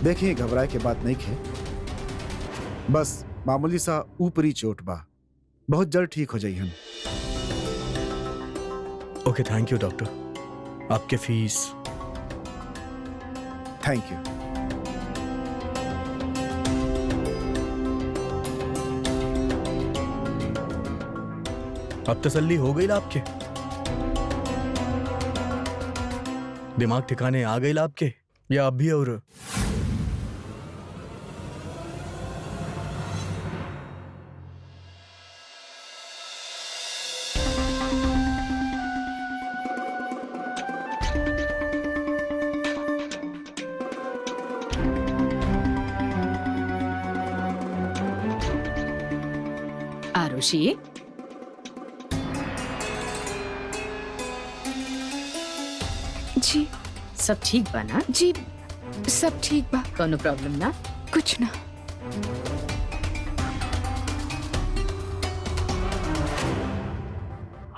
देखिए, घबराए के बात नहीं खे, बस मामूली सा ऊपरी चोट बा, बहुत जल्द ठीक हो जाइए हम। ओके, थैंक यू डॉक्टर। आपके फीस। Thank you. अब तसल्ली हो गई ला आपके? दिमाग ठिकाने आ गई ला आपके, या अब भी? और आरुषि, जी सब ठीक बा ना? जी सब ठीक बा, कोनो प्रॉब्लम ना? कुछ ना।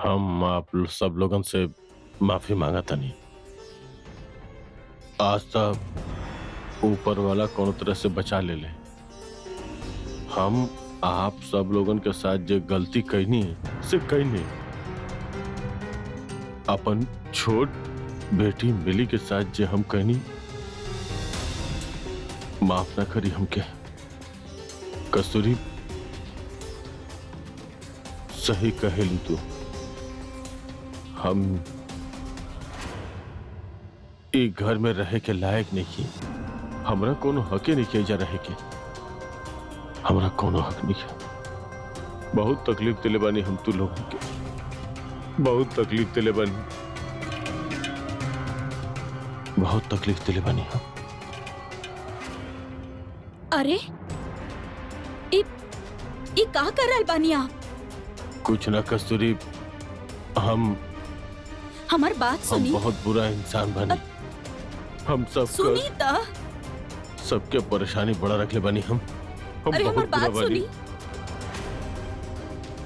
हम आप सब लोगन से माफी मांगा था नहीं। आज तक ऊपर वाला कोनो तरह से बचा ले। हम आप सब लोगन के साथ जो गलती कहनी से कहनी, अपन छोट बेटी मिली के साथ जो हम कहनी, माफ ना करी हमके। कस्तूरी, सही कहेलू तू। हम एक घर में रहे के लायक नहीं की। हमरा कोनो हक नहीं किया जा रहे के। हमरा कोनो हक नहीं है। बहुत तकलीफ दिले बानी हम तू लोगों के, बहुत तकलीफ दिले बानी, बहुत तकलीफ दिले बानी हम। अरे ई का कर रहल बानी आप? कुछ ना कस्तूरी, हमार बात हम सुनी। बहुत बुरा इंसान बनी। हम सुनी ता। सबके परेशानी बड़ा रखले बानी हम अरे हमार बहुत बुरा बात बानी। सुनी।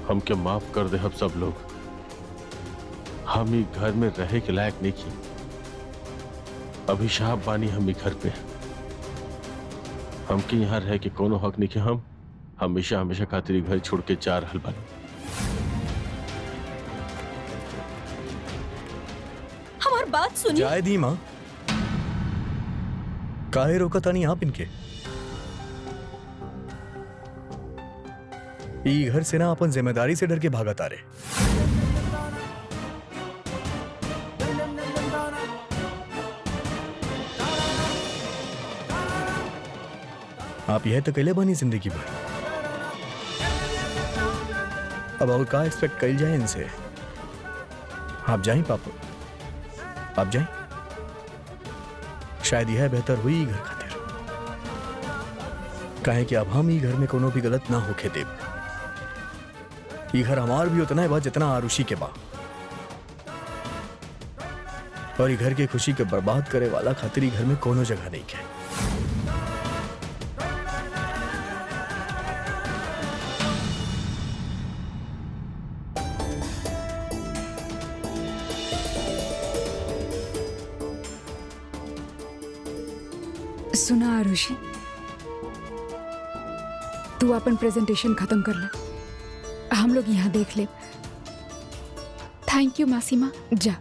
हमके माफ कर दे हम सब लोग। हम ही घर में रहे के लायक नहीं की। अभिशाप बानी हम ही घर पे। हमके यहाँ रह के कोनो हक नहीं के। हम हमेशा हमेशा खातिर घर छोड़ के जा रहल बानी। हमार बात सुनी। जाए दी माँ, काहे रोका था नहीं आप इनके? ई घर से ना अपन जिम्मेदारी से डर के भागा तारे। आप यह तो कैले बनी जिंदगी भर। अब और का एक्सपेक्ट कल जाए इनसे? आप जाएं पापा, आप जाएं। शायद यह बेहतर हुई ई घर खातिर। काहे कि अब हम ई घर में कोनो भी गलत ना होके देव। ई घर हमार भी उतना है बा जितना आरुषि के बा। और ई घर के खुशी के बर्बाद करे वाला खातिर ई घर में कोनो जगह नहीं है। सुना आरुषि, तू अपन प्रेजेंटेशन खत्म कर ले, हम लोग यहाँ देख ले। थैंक यू मासीमा, जा।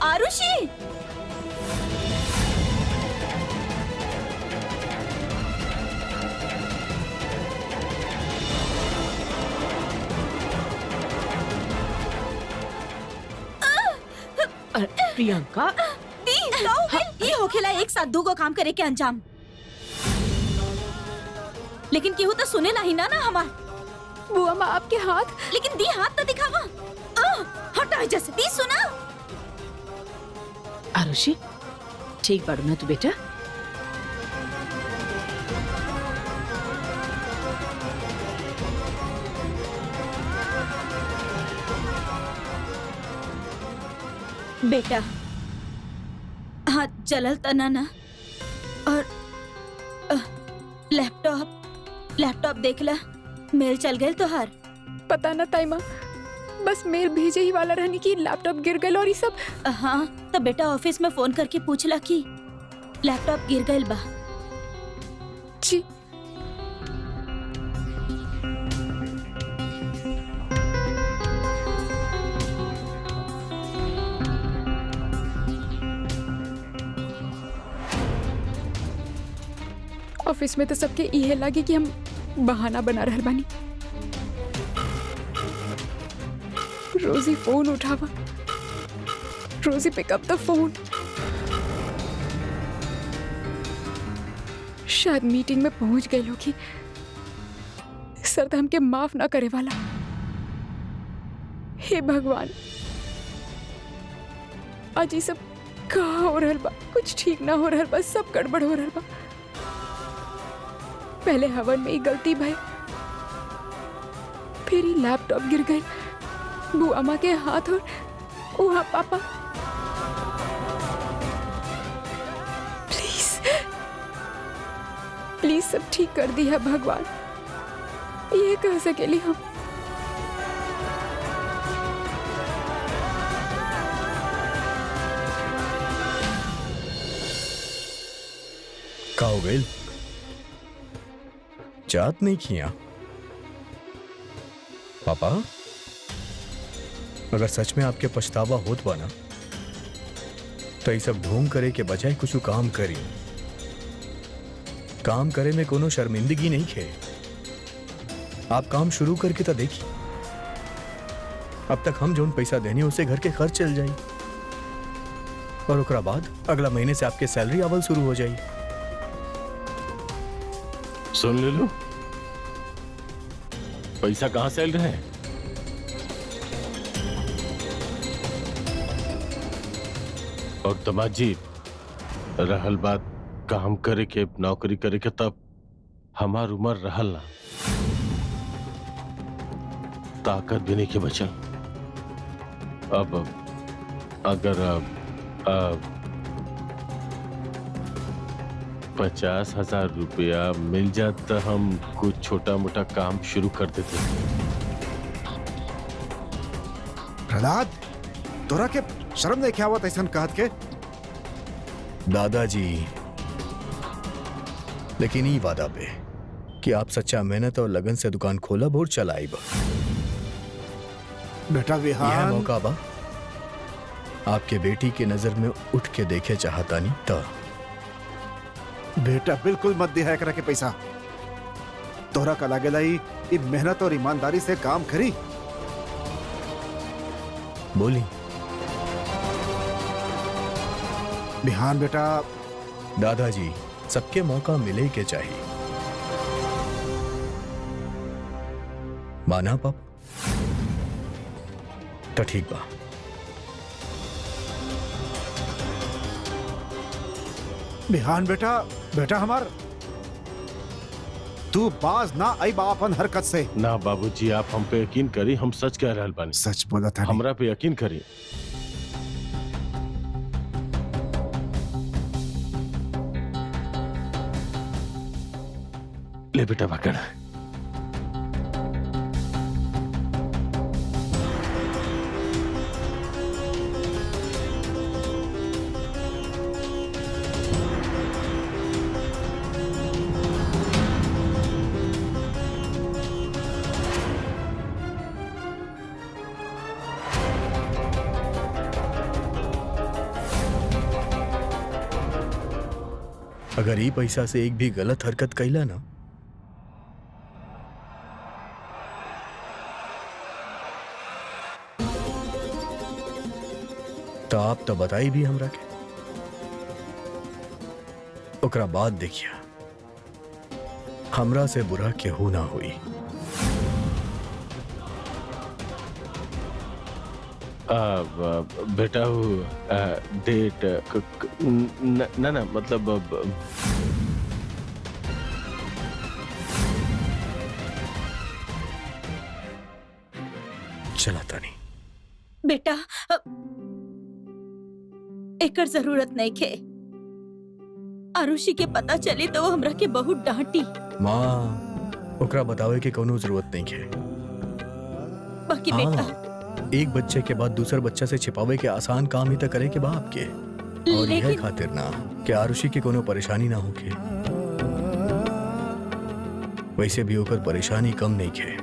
आरुषि, प्रियंका, ये होखेला एक साथ दू को काम करे के अंजाम। लेकिन केहू तो सुने नहीं ना हमार। बुआ माँ आपके हाथ। लेकिन दी हाथ तो दिखावा। हटा जैसे दी सुना। आरुषि ठीक बाड़ू ना तू बेटा? बेटा हाथ जलल तना ना। और लैपटॉप देख ला, मेल चल गए तोहार। पता ना ताई माँ, बस मेल भेजे ही वाला रहनी कि लैपटॉप गिर गए और ये सब। हाँ तो बेटा ऑफिस में फोन करके पूछला कि लैपटॉप गिर गए बा। जी ऑफिस में तो सबके इहे लागे कि हम बहाना बना रहल बानी। रोजी फोन उठावा, रोजी पिकअप द फोन। शायद मीटिंग में पहुंच गए लोग कि सर हमके माफ ना करे वाला। हे भगवान, आज ये सब कहा हो रहल बा, कुछ ठीक ना हो रहल बा, सब गड़बड़ हो रहल बा। पहले हवन में ही गलती भई, फिर ही लैपटॉप गिर गई बुआ माँ के हाथ और वहाँ पापा। प्लीज सब ठीक कर दिया भगवान, ये कह सकेली हम। का हो गई? जात नहीं किया पापा? अगर सच में आपके पछतावा होत बा ना तो ये सब ढोंग करे के बजाय कुछ काम करी। काम करे में कोनो शर्मिंदगी नहीं खे। आप काम शुरू करके तो देखी, अब तक हम जोन पैसा देनी उसे घर के खर्च चल जाई और ओकरा बाद अगला महीने से आपके सैलरी आवल शुरू हो जाई। सुन ले लो, पैसा कहां से रहे? और तमाजी रहल बात काम करे के, नौकरी करे के, तब हमार उम्र रहल ना, ताकत भी नहीं के बचल। अब अगर 50,000 रुपया मिल जाता तो हम कुछ छोटा मोटा काम शुरू कर देते। प्रहलाद, तोरा के शर्म नहीं क्या हुआ ऐसा कहत के? दादाजी, लेकिन ये वादा पे कि आप सच्चा मेहनत और लगन से दुकान खोला और चलाई बा। बेटा यह विहान, मौका बा आपके बेटी के नजर में उठ के देखे चाहता नहीं तो। बेटा बिल्कुल मत दिया करा के पैसा। तोरा का लागेला ही ये मेहनत और ईमानदारी से काम करी। बोली विहान बेटा, दादाजी, सबके मौका मिले के चाहिए। माना पाप तो ठीक बा। विहान बेटा, बेटा हमार, तू बाज ना आई बापन हरकत से। ना बाबूजी, आप हम पे यकीन करी, हम सच कह रहल बानी। सच बोला था। हमरा पे यकीन करी। ले बेटा पकड़। अगर ये पैसा से एक भी गलत हरकत कैला ना तो आप तो बताई भी हमरा के। ओकरा बाद देखिए हमरा से बुरा केहू ना हुई। बेटा वो डेट ना ना मतलब चलाता नहीं। बेटा एकर जरूरत नहीं खे। आरुषि के पता चली तो वो हमरा के बहुत डांटी। माँ ओकरा बतावे के कोनो जरूरत नहीं है। बाकी बेटा हाँ, एक बच्चे के बाद दूसर बच्चा से छिपावे के आसान काम ही तो करे के बाप के, और यह लेकिन खातिर ना कि आरुषि की कोनो परेशानी ना होके। वैसे भी होकर परेशानी कम नहीं है।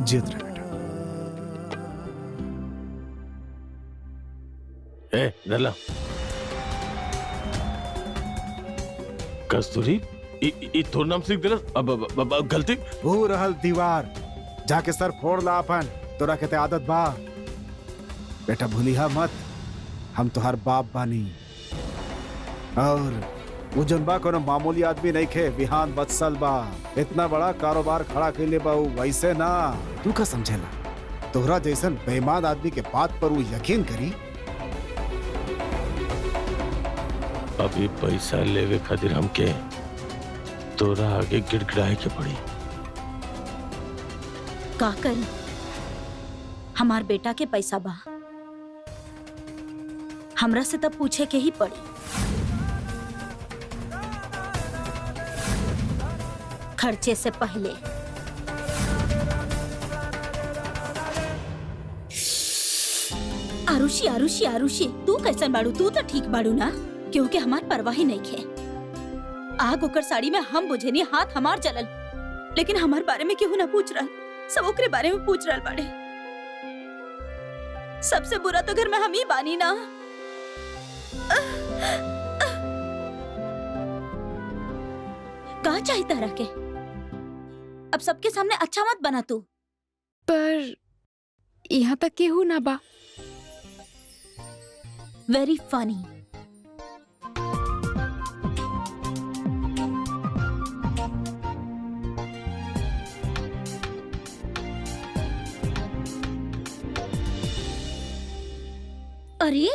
जीत रहे बेटा। ए नला कस्तूरी ई तोर नाम से लिख देना। अब गलती वो रहल दीवार, जाके सर फोड़ ला अपन। तोरा कहते आदत बा बेटा, भूलिहा मत हम तुहार बाप बानी। और वो जन बा कोनो मामूली आदमी नहीं खे, विहान बत्सल बा। इतना बड़ा कारोबार खड़ा कैले बा। वैसे ना तू का समझेला, तोहरा जैसन बेईमान आदमी के बात पर वो यकीन करी। अभी पैसा लेवे खातिर हमके तोरा आगे गिड़गिड़ाए के पड़ी। का करी, हमार बेटा के पैसा बा, हमरा से तब पूछे के ही पड़ी। खर्चे से पहले आरुषि आरुषि आरुषि तू कैसन बाड़ू? तू तो ठीक बाड़ू ना, क्योंकि हमार परवाह ही नहीं खे। आग ओकर साड़ी में हम बुझेनी, हाथ हमार जलल, लेकिन हमार बारे में केहू ना पूछ रहा। सब ओकरे बारे में पूछ रहा बाड़े। सबसे बुरा तो घर में हम ही बानी ना। का चाहिए तरह के? अब सबके सामने अच्छा मत बना तू। पर यहाँ तक केहू ना बा। वेरी फनी। अरे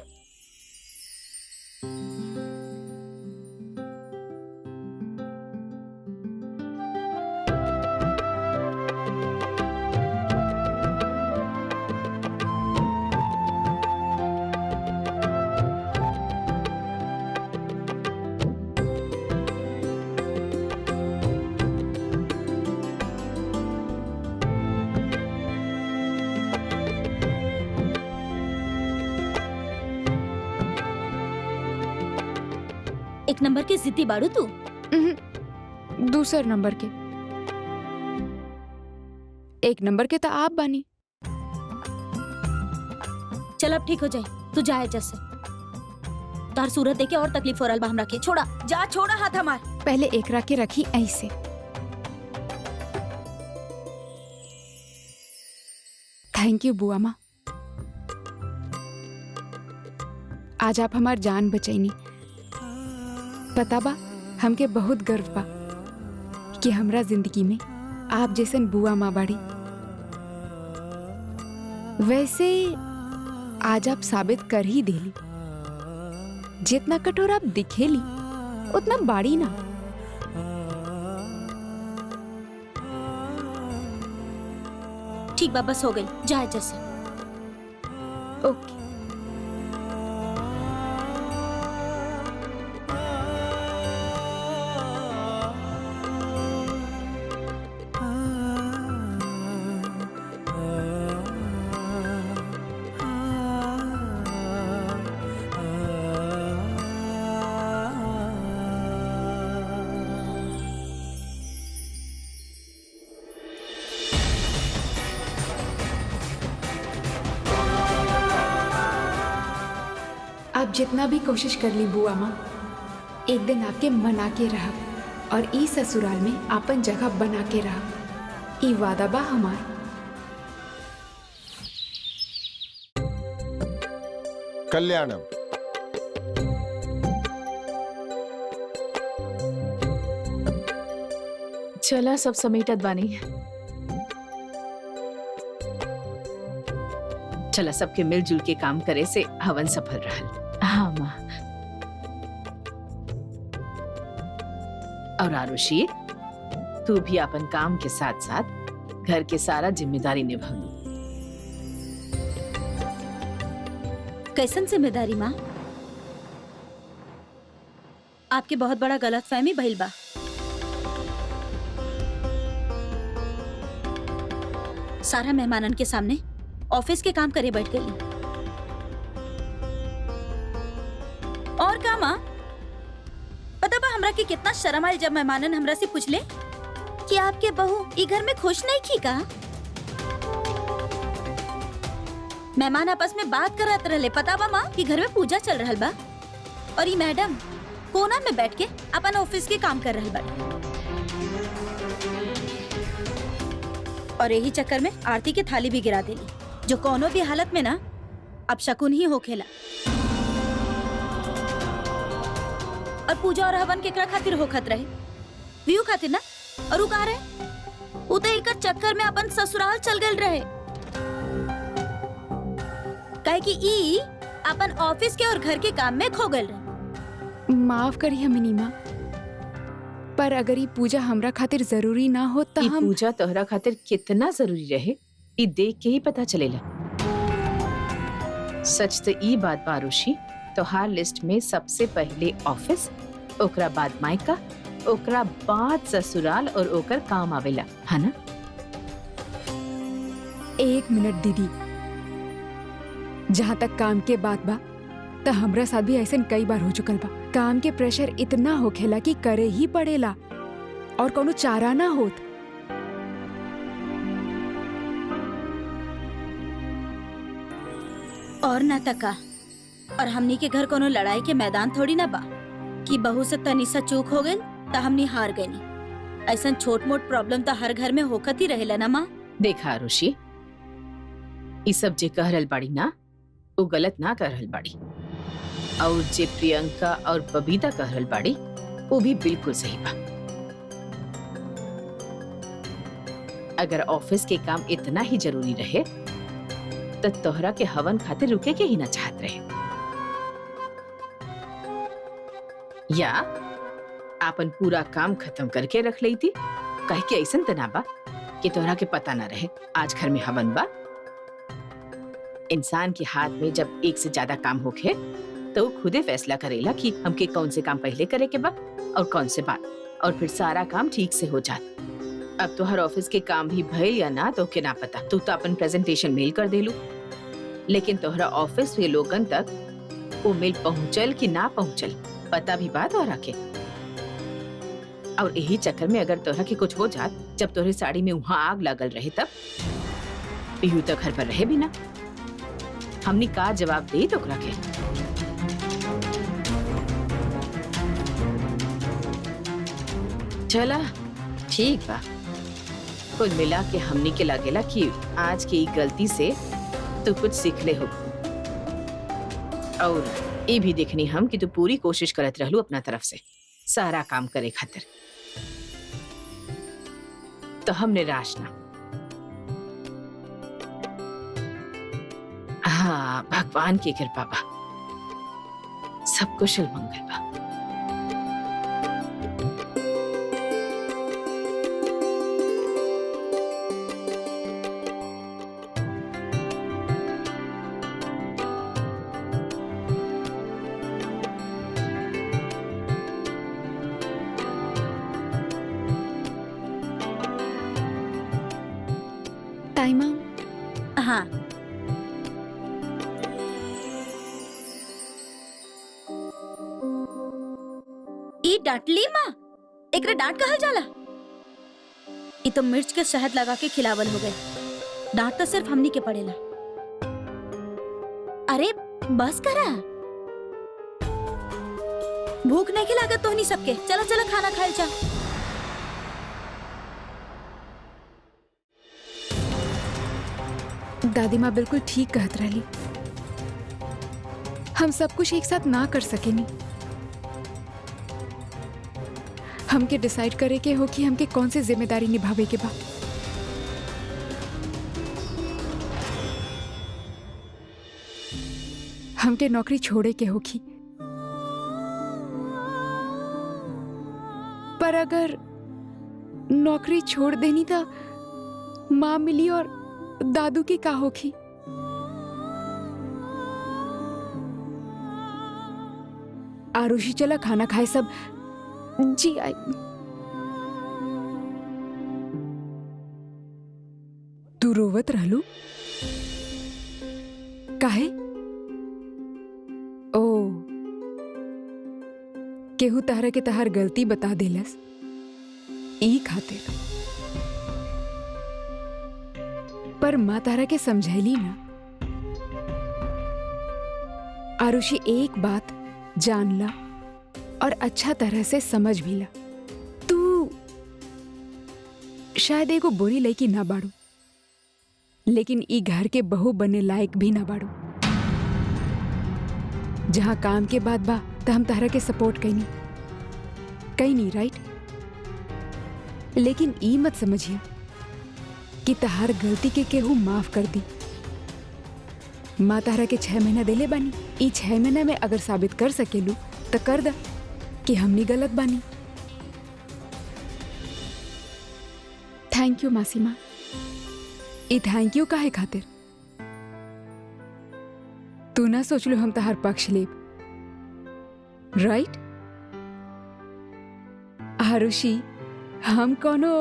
एक नंबर के जिद्दी बाड़ू तू। दूसर नंबर के। एक नंबर के तो आप बानी। चल अब ठीक हो जाए, तू जाए जैसे। तार सूरत देखे और तकलीफ हो रहा बा हमरा के। छोड़ा जा, छोड़ा हाथ हमार। पहले एकरा के रखी ऐसे। थैंक यू बुआ माँ, आज आप हमार जान बचैनी। पता बा हमके बहुत गर्व बा कि हमरा जिंदगी में आप जैसन बुआ माँ बाड़ी। वैसे आज आप साबित कर ही देली, जितना कठोर आप दिखेली उतना बाड़ी ना। ठीक बा, बस हो गई, जाए जैसे। ओके। आप जितना भी कोशिश कर ली बुआ माँ, एक दिन आपके मना के रहब और ई ससुराल में आपन जगह बना के रहब। ई वादा बा हमार। कल्याणम। चला सब समेटत बानी। चला सबके मिलजुल के काम करे से हवन सफल रहल। हाँ माँ। और आरुषि, तू भी अपन काम के साथ साथ घर के सारा जिम्मेदारी निभाऊ। कैसन जिम्मेदारी माँ? आपके बहुत बड़ा गलत फहमी भइल बा। सारा मेहमानन के सामने ऑफिस के काम करे बैठ गई। और का माँ, पता बा हमरा के कितना शर्म आयल जब मेहमानन हमरा से पूछले कि आपके बहू ई घर में खुश नहीं की का? मेहमान आपस में बात करत रहले, पता बा माँ कि घर में पूजा चल रहल बा और ई मैडम कोना में बैठ के अपन ऑफिस के काम कर रहल बा। और यही चक्कर में आरती के थाली भी गिरा देली, जो कोनो भी हालत में ना अब शकुन ही होखेला। और पूजा और हवन केकरा खातिर होखत रहे? व्यू खातिर ना। और उ कहा रहे, उ तो एकर चक्कर में अपन ससुराल चल गए रहे, काहे कि ई अपन ऑफिस के और घर के काम में खो गए रहे। माफ करिए मिनीमा, पर अगर ये पूजा हमरा खातिर जरूरी ना हो तो ई हम पूजा तोहरा खातिर कितना जरूरी रहे ई देख के ही पता चलेला। सच तो ई बात बा आरुषि, तोहार लिस्ट में सबसे पहले ऑफिस, ओकरा बाद मायका, ओकरा बाद ससुराल और ओकर काम आवेला, है ना? एक मिनट दीदी, जहाँ तक काम के बात बा तो हमरा साथ भी ऐसा कई बार हो चुकल बा। काम के प्रेशर इतना होखेला कि करे ही पड़ेला और कोनो चारा ना होत। और ना तका, और हमनी के घर कोनो लड़ाई के मैदान थोड़ी ना बा कि बहू से तनी सा चूक हो गई तो हमनी हार गई। ऐसा छोट मोट प्रॉब्लम तो हर घर में होकत ही रहेला ना माँ। देखा आरुषि, ई सब जे कह रहल बाड़ी ना, वो गलत ना कह रहल बाड़ी, और जे प्रियंका और बबीता कह रहल बाड़ी वो भी बिल्कुल सही बा। अगर ऑफिस के काम इतना ही जरूरी रहे तो तोहरा के हवन खातिर रुके के ही ना चाहत रहे, या आपन पूरा काम खत्म करके रख ली थी। कहे कि ऐसन तना बा कि तोहरा के पता ना रहे आज घर में हवन बा। इंसान के हाथ में जब एक से ज्यादा काम होखे तो वो खुदे फैसला करेला कि हमके कौन से काम पहले करे के बा और कौन से बाद, और फिर सारा काम ठीक से हो जात। अब तो हर ऑफिस के काम भी भइल या ना तो के ना पता, तू तो अपन प्रेजेंटेशन मेल कर देलू, लेकिन तोहरा ऑफिस के लोगन तक वो मेल पहुंचल कि ना पहुंचल पता भी बात और रखे। और यही चक्कर में अगर तोहरा के कुछ हो जात, जब तोहरे साड़ी में वहां आग लगल रहे तब यूं तो घर पर रहे भी ना, हमने का जवाब दे तो रखे। चला ठीक बा, कुल मिला के हमनी के लागेला कि आज की गलती से तू कुछ सीख ले हो, और ये भी देखनी हम कि तू पूरी कोशिश करत रहलू अपना तरफ से सारा काम करे खातिर, तो हम निराश ना। हाँ, भगवान की कृपा बा, सब कुशल मंगल बा। टाइमा, हाँ, ई डांटली माँ, एकरे डांट कहल जाला। ई तो मिर्च के शहद लगा के खिलावल हो गए, डांट तो सिर्फ हमनी के पड़ेला। अरे बस करा, भूख नहीं की लागत तोहनी सबके। चला चला खाना खाए जा। दादी माँ बिल्कुल ठीक कहत रही, हम सब कुछ एक साथ ना कर सकेनी। हमके डिसाइड करे के हो कि हमके कौन सी जिम्मेदारी निभावे के बा। हमके नौकरी छोड़े के होगी, पर अगर नौकरी छोड़ देनी तो माँ मिली और दादू की का होगी। आरुषि चला खाना खाए सब। जी आई। तू रोवत रहलू काहे? ओ, केहू तहरा के तहार गलती बता देलस ई खातिर। पर माँ तारा के समझैली ना। आरुषि एक बात जान ला और अच्छा तरह से समझ भी ला, तू शायद एगो बुरी लड़की ना बाड़ू, लेकिन ई घर के बहू बने लायक भी ना बाड़ू। जहां काम के बाद बा त हम तहरा के सपोर्ट कहीं नहीं, राइट? लेकिन ई मत समझिए कि तहार गलती के केहू माफ कर दी। माँ तहरा के 6 महीना देले बानी, ई 6 महीना में अगर साबित कर सकेलू तो कर दा कि हमनी गलत बानी। थैंक यू मासी माँ। ई थैंक यू काहे खातिर? तू ना सोच लो हम तहार पक्ष लेब, राइट? आरुषि, हम कोनो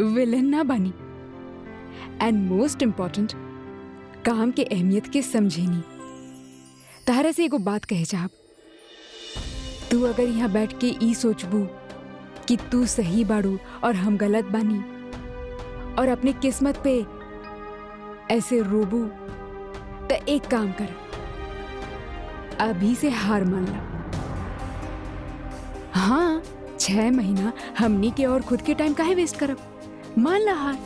विलन ना बानी। एंड मोस्ट इम्पोर्टेंट, काम के अहमियत के समझेनी। तहरा से एगो बात कहे चाहब, तू अगर यहाँ बैठ के ई सोचबू कि तू सही बाड़ू और हम गलत बानी और अपने किस्मत पे ऐसे रोबू, तो एक काम कर, अभी से हार मान ला। हाँ, 6 महीना हमनी के और खुद के टाइम काहे वेस्ट करब? मान ला हार।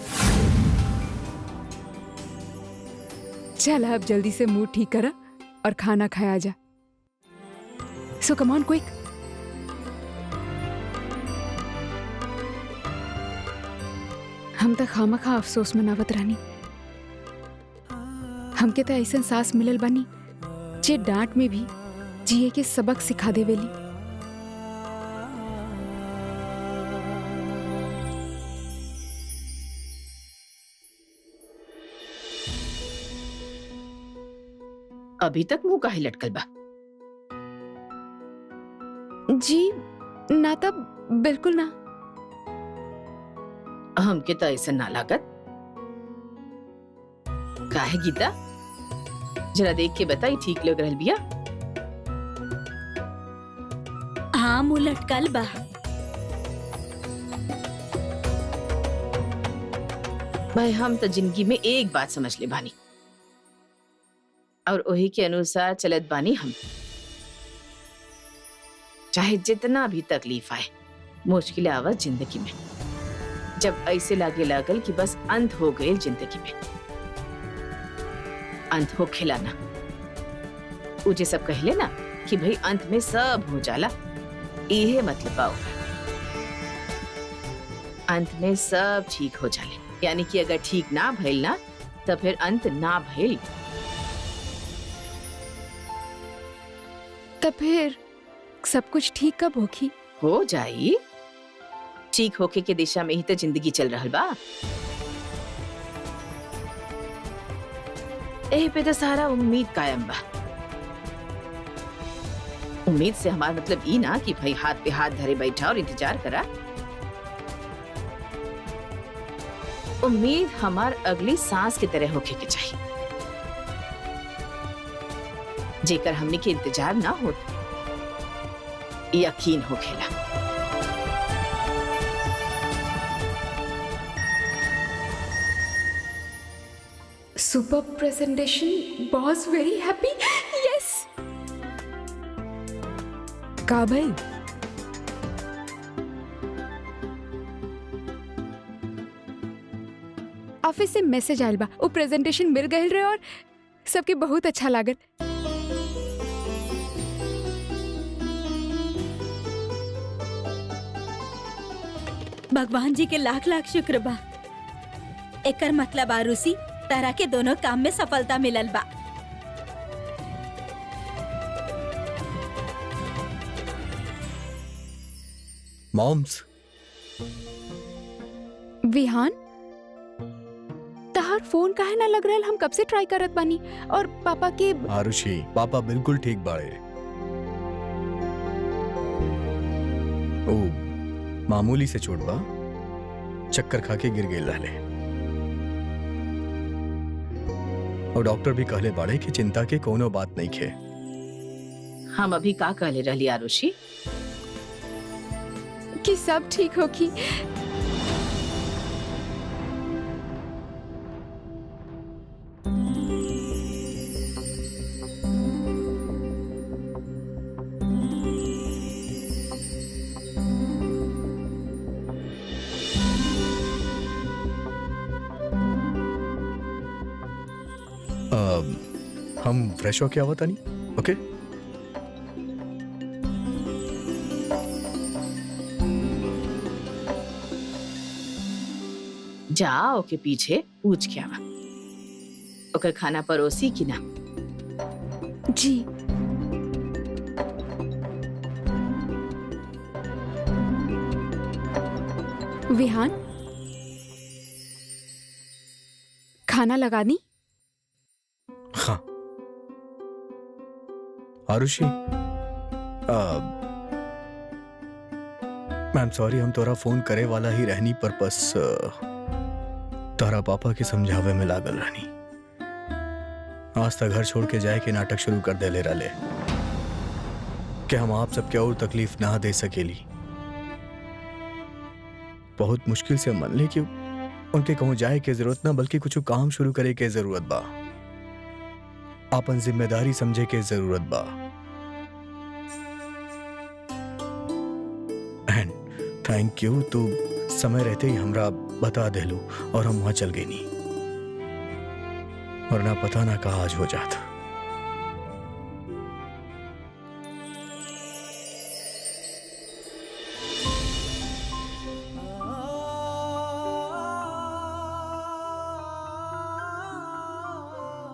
चल अब जल्दी से मूड ठीक करा और खाना खाया जा। सो कम ऑन क्विक। हम तक खामखा अफसोस मनावत रहनी। हमके तो ऐसा सांस मिलल बानी जे डांट में भी जिए के सबक सिखा देवेली। अभी तक मुंह काहे लटकल बा? जी ना, तब बिल्कुल ना। हमके तो ऐसा ना लागत। काहे गीता, जरा देख के बताई, ठीक लग रहल बिया? हाँ, मुंह लटकल बा। भाई, हम तो जिंदगी में एक बात समझ ले बानी और वही के अनुसार चलत बानी हम। चाहे जितना भी तकलीफ आए, मुश्किल आवत जिंदगी में, जब ऐसे लागे लागल कि बस अंत हो गए जिंदगी में, अंत हो खिलाना। मुझे सब कहले ना कि भाई अंत में सब हो जाला, इहे मतलब आओ, अंत में सब ठीक हो जाले। यानी कि अगर ठीक ना भइल ना, तो फिर अंत ना भइल। तब फिर सब कुछ ठीक कब होगी? हो जाई। ठीक होके के दिशा में ही तो जिंदगी चल रहल बा। एही पे तो सारा उम्मीद कायम बा। उम्मीद से हमार मतलब ई ना कि भाई हाथ पे हाथ धरे बैठा और इंतजार करा। उम्मीद हमार अगली सांस की तरह होके के चाहिए, जेकर हमने के इंतजार ना हो, यकीन हो खेला। Super presentation, boss very happy. Yes. का भाई? ऑफिस से मैसेज आयल बा, वो प्रेजेंटेशन मिल गए रहे और सबके बहुत अच्छा लागत। भगवान जी के लाख लाख शुक्र बा। एकर मतलब आरुषि तारा के दोनों काम में सफलता मिलल बा। मॉम्स, विहान, तहार फोन काहे ना लग रहल? हम कब से ट्राई करत बानी। और पापा के आरुषि, पापा बिल्कुल ठीक बाड़े। ओ, मामूली से चोट बा, चक्कर खा के गिर गए रहले। और डॉक्टर भी कहले बाड़े कि चिंता के कोनो बात नहीं खे। हम अभी का कहले रहली आरुषि? कि सब ठीक होगी। हम फ्रेश होके आवत आनी, ओके? जाओ के पीछे पूछ के आवा ओकर खाना परोसी कि ना। जी। विहान, खाना लगा दी? हाँ। आरुषि, मैम सॉरी, हम तोरा फोन करे वाला ही रहनी पर बस तारा पापा के समझावे में लागल रहनी। आज तक घर छोड़ के जाए के नाटक शुरू कर दे ले रहे कि हम आप सबके और तकलीफ ना दे सकेली। बहुत मुश्किल से मन ले कि उनके कहूं जाए के जरूरत ना, बल्कि कुछ काम शुरू करे के जरूरत बा, अपन जिम्मेदारी समझे के जरूरत बा। एंड थैंक यू, तू समय रहते ही हमरा बता देलू और हम वहां चल गई नहीं, वरना पता ना कहा आज हो जाता।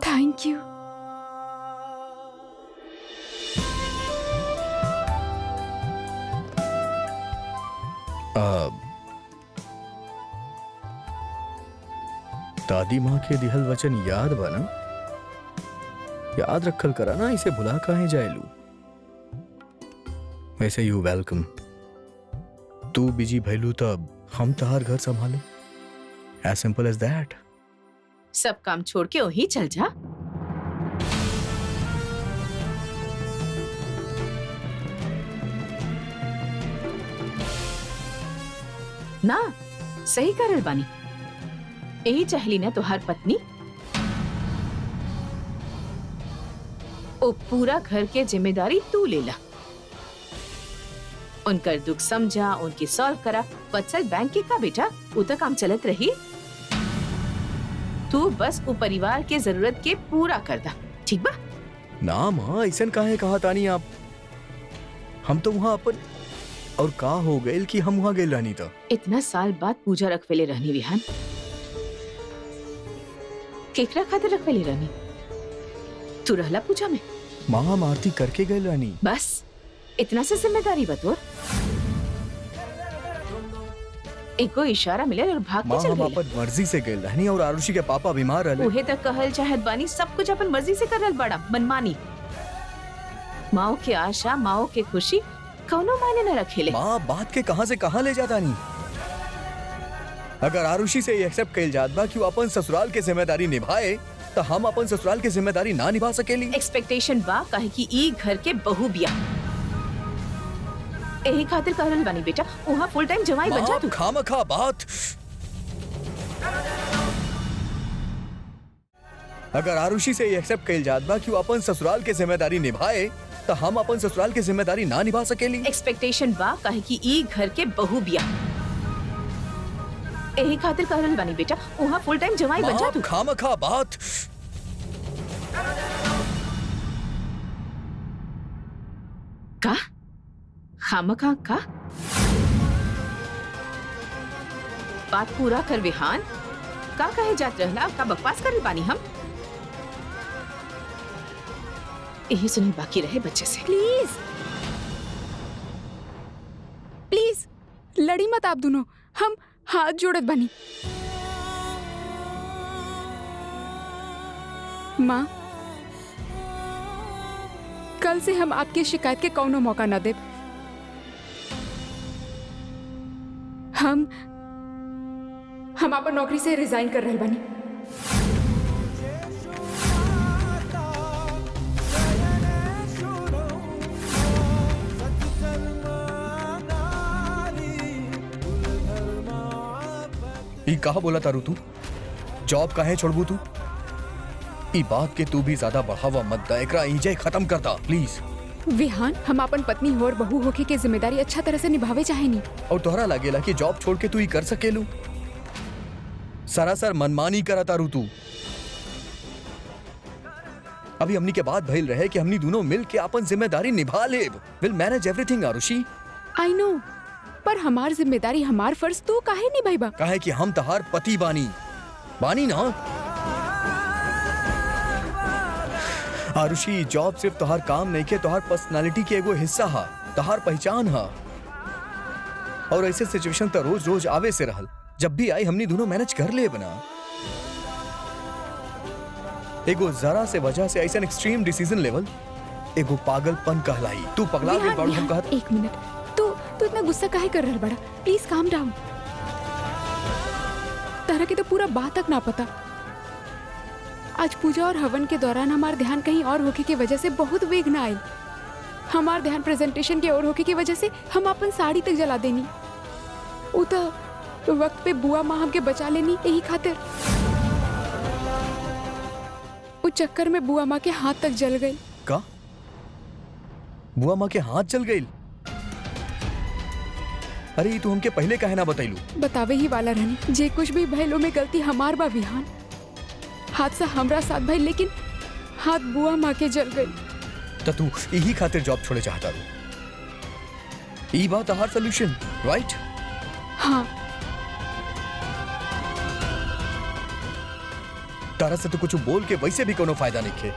Thank you. दादी माँ के दिहल वचन याद बना, याद रखल करा ना, इसे भुला काहे जाएलू। वैसे यू वेलकम। तू बिजी भैलू तब हम तहार घर संभाले, एज सिंपल एज दैट। सब काम छोड़ के वहीं चल जा। ना सही करल बानी, यही चाहली ना तुहार पत्नी। ओ पूरा घर के जिम्मेदारी तू लेला, उनकर दुख समझा, उनकी सॉल्व करा। वत्सल बैंक के का बेटा, वो तो काम चलत रही। तू बस वो परिवार के जरूरत के पूरा कर दा, ठीक बा? ना माँ, ऐसा काहे कहा तानी आप? हम तो वहां अपन, और का हो गए कि हम वहां गए रहनी था। इतना साल बाद पूजा रखवेले रहनी विहान, केकरा खातिर रखवेले रहनी? तू रहला पूजा में? माँ हम आरती करके गए रहनी। बस इतना से जिम्मेदारी बतौर, एको इशारा मिले और भाग माँ के चल हम गए। अपन मर्जी से गए रहनी, और आरुषि के पापा बीमार रहले। उहे तक कहल चाहत बानी, सब कुछ अपन मर्जी से करल बड़ा मनमानी। माओ के आशा, माओ के खुशी कौनो मायने न रखेले। माँ बात के कहां से कहां ले जाता नहीं। अगर आरुषि से ये एक्सेप्ट कइल जात बा कि वो अपन ससुराल के जिम्मेदारी निभाए, तो हम अपन ससुराल के जिम्मेदारी ना निभा सकेली। एक्सपेक्टेशन बा काहे कि ई घर के बहू बिया, यही खातिर कहल बानी बेटा, वहाँ फुल टाइम जवाई बन जा तू। खामखा बात। अगर आरुषि से ये एक्सेप्ट कइल जात बा कि वो अपन ससुराल के जिम्मेदारी निभाए, तो हम अपन ससुराल के जिम्मेदारी ना निभा सकेली। एक्सपेक्टेशन बा काहे कि ई घर के बहू बिया, यही खातिर कहल बानी बेटा, वहाँ फुल टाइम जवाई बन जा तू। खामखा बात। का खामखा का? बात पूरा कर विहान। का कहे जात रहला, का बकवास कर बानी हम? यही सुनल बाकी रहे बच्चे से। प्लीज प्लीज लड़ी मत आप दोनों, हम हाथ जोड़त बनी। माँ, कल से हम आपके शिकायत के कौनो मौका न देब। हम अपन नौकरी से रिजाइन कर रहे बनी। ई कहा बोला तारू तू? जॉब काहे छोड़बू तू? ई बात के तू भी ज्यादा बढ़ावा मत दा, एकरा इजे खत्म कर दा प्लीज। विहान, हम अपन पत्नी और बहू होके के जिम्मेदारी अच्छा तरह से निभावे चाहे नहीं। और तोहरा लागेला कि जॉब छोड़ के तू ही कर सकेलू? सरासर मनमानी करा तारू तू। अभी हमनी के बात भइल रहे कि हमनी दोनों मिल के अपन जिम्मेदारी निभा लेब। Will manage everything Aarushi. I know, पर हमार जिम्मेदारी, हमार फर्ज तू काहे निभाइबा? काहे कि हम तहार पति बानी ना। आरुषि, जॉब सिर्फ तोहार काम नहीं के, तोहार पर्सनालिटी के एगो हिस्सा हा, तोहार पहचान हा। और ऐसे सिचुएशन तो रोज रोज आवे से रहल, जब भी आई हमनी दोनों मैनेज कर ले बना। एगो जरा से वजह से ऐसा एक्सट्रीम डिसीजन लेवल एगो पागलपन कहलाई। तू पगला गई बाड़ू हम कहत। एक मिनट, तू इतना गुस्सा काहे कर रहल बड़ा? Please calm down. तरह की तो पूरा बात तक ना पता। आज पूजा और हवन के दौरान हमार ध्यान कहीं और होके की वजह से बहुत विघ्न आई। हमार ध्यान प्रेजेंटेशन के और होके की वजह से हम अपन साड़ी तक जला देनी। तो वक्त पे बुआ माँ हमके बचा लेनी, यही खातिर। उस चक्कर में बुआ माँ के हाथ तक जल गई। का? बुआ माँ के हाथ जल गई? अरे तू हमके पहले काहे ना बतैलू? बतावे ही वाला रहनी। जे कुछ भी भइलो में गलती हमार बा विहान। हादसा हमरा साथ भाई, लेकिन हाथ बुआ माँ के जल गई। तो तू यही खातिर जॉब छोड़े चाहता रू? ई बात हर सोल्यूशन, राइट? हाँ। तारा से तो कुछ बोल के वैसे भी कोनो फायदा नहीं है।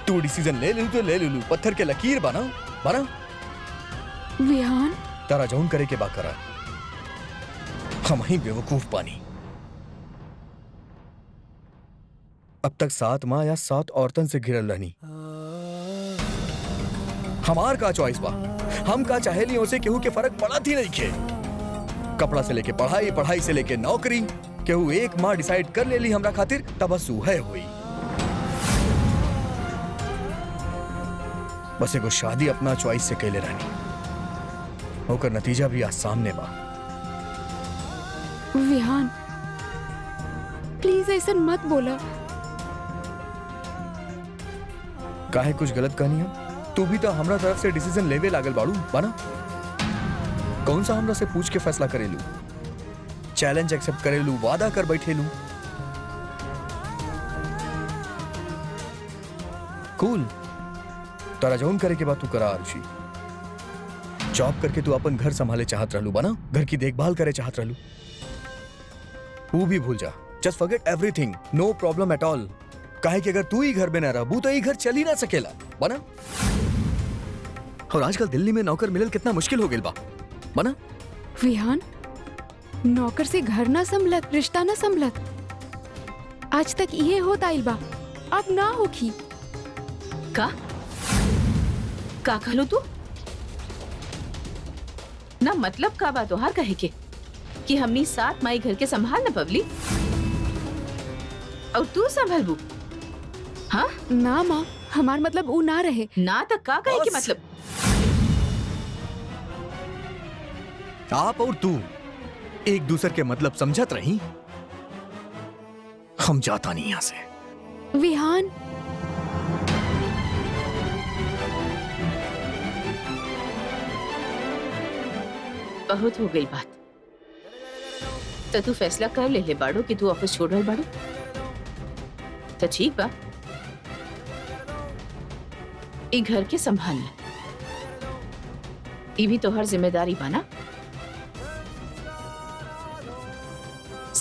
तू डिसीजन ले ले तो ले लू, पत्थर के लकीर बना। विहान, तारा जौन करे के बा करा। हम ही बेवकूफ पानी। अब तक 7 माँ या 7 औरतन से घिरल रहनी। हमार का चॉइस बा, हम का चाहेली उसे केहू के फर्क पड़त ही नहीं खे। कपड़ा से लेके पढ़ाई, पढ़ाई से लेके नौकरी, केहू एक माँ डिसाइड कर लेली हमरा खातिर, तब है हुई। बस एगो शादी अपना चॉइस से कैले रहनी, होकर नतीजा भी आज सामने बा। विहान, प्लीज ऐसा मत बोला। काहे कुछ गलत कहनी हम? तू भी तो हमरा तरफ से डिसीजन लेवे लागल बाड़ू बना। कौन सा हमरा से पूछ के फैसला करेलू? चैलेंज एक्सेप्ट करेलू, वादा कर बैठेलू। कूल, तारा जौन करे के बाद तू करा आरुषि। जॉब करके तू अपन घर संभाले चाहत रहलू बना, घर की देखभाल करे चाहत रहलू। वो भी भूल जा, just forget everything, no problem at all. काहे कि अगर तू ही घर में न रहबू तो ये घर चल ही ना सकेला बना। और आजकल दिल्ली में नौकर मिलल कितना मुश्किल हो गइल बा बना। विहान, नौकर से घर ना संभलत, रिश्ता ना संभलत। आज तक ये होता आइल बा, अब ना होखी। का कहलू तू? ना मतलब का बा तोहार कहे के कि हमनी 7 माई घर के संभाल न पवली और तू संभलबू? हाँ ना माँ, हमार मतलब वो ना रहे। ना तक का कहे के मतलब? आप और तू एक दूसरे के मतलब समझत रही। हम जाता नहीं यहां से। विहान, बहुत हो गई बात। तो तू फैसला कर ले बाड़ू कि तू ऑफिस छोड़ रहा बाड़ू, तो ठीक बा। ई घर के संभालना, ई भी तोहर जिम्मेदारी बना।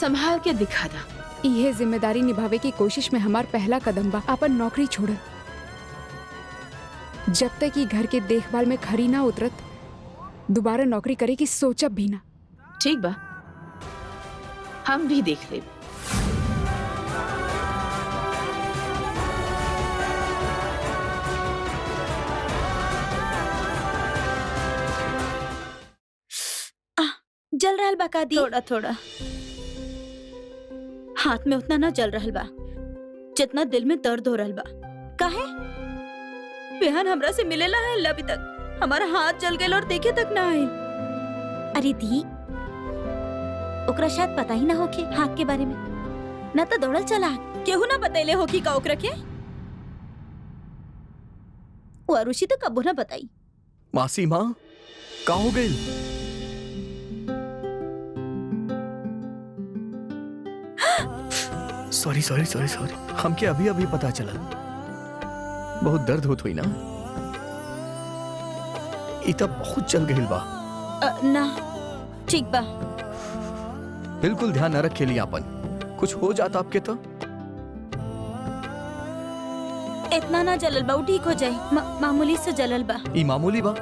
संभाल के दिखा दा। यह जिम्मेदारी निभावे की कोशिश में हमार पहला कदम बा अपन नौकरी छोड़ल। जब तक ये घर के देखभाल में खरी ना उतरत, दोबारा नौकरी करे की सोचब भी ना। ठीक बा, हम भी देख ले। जल रहल बा का दी? थोड़ा थोड़ा। हाथ में उतना ना जल रहल बा जितना दिल में दर्द हो रहल बा। काहे? बिहान हमरा से मिलेला है अभी तक हमारा हाथ जल गए और देखे तक ना आए। अरे दी, ओकरा शायद पता ही ना होके हाथ के बारे में, ना तो दौड़ल चला केहू ना बतैले होकी का ओकरा के। वो अरुषि तो कबो ना बताई। मासी माँ का हो गई? सॉरी सॉरी सॉरी सॉरी, हमके अभी अभी पता चला। बहुत दर्द होत हुई ना? इतना बहुत चल गई बा। ना ठीक बा। बिल्कुल ध्यान न रखे लिया अपन, कुछ हो जाता आपके तो। इतना ना जलल बा, ठीक हो जाए। मामूली से जलल बा। ई मामूली बा।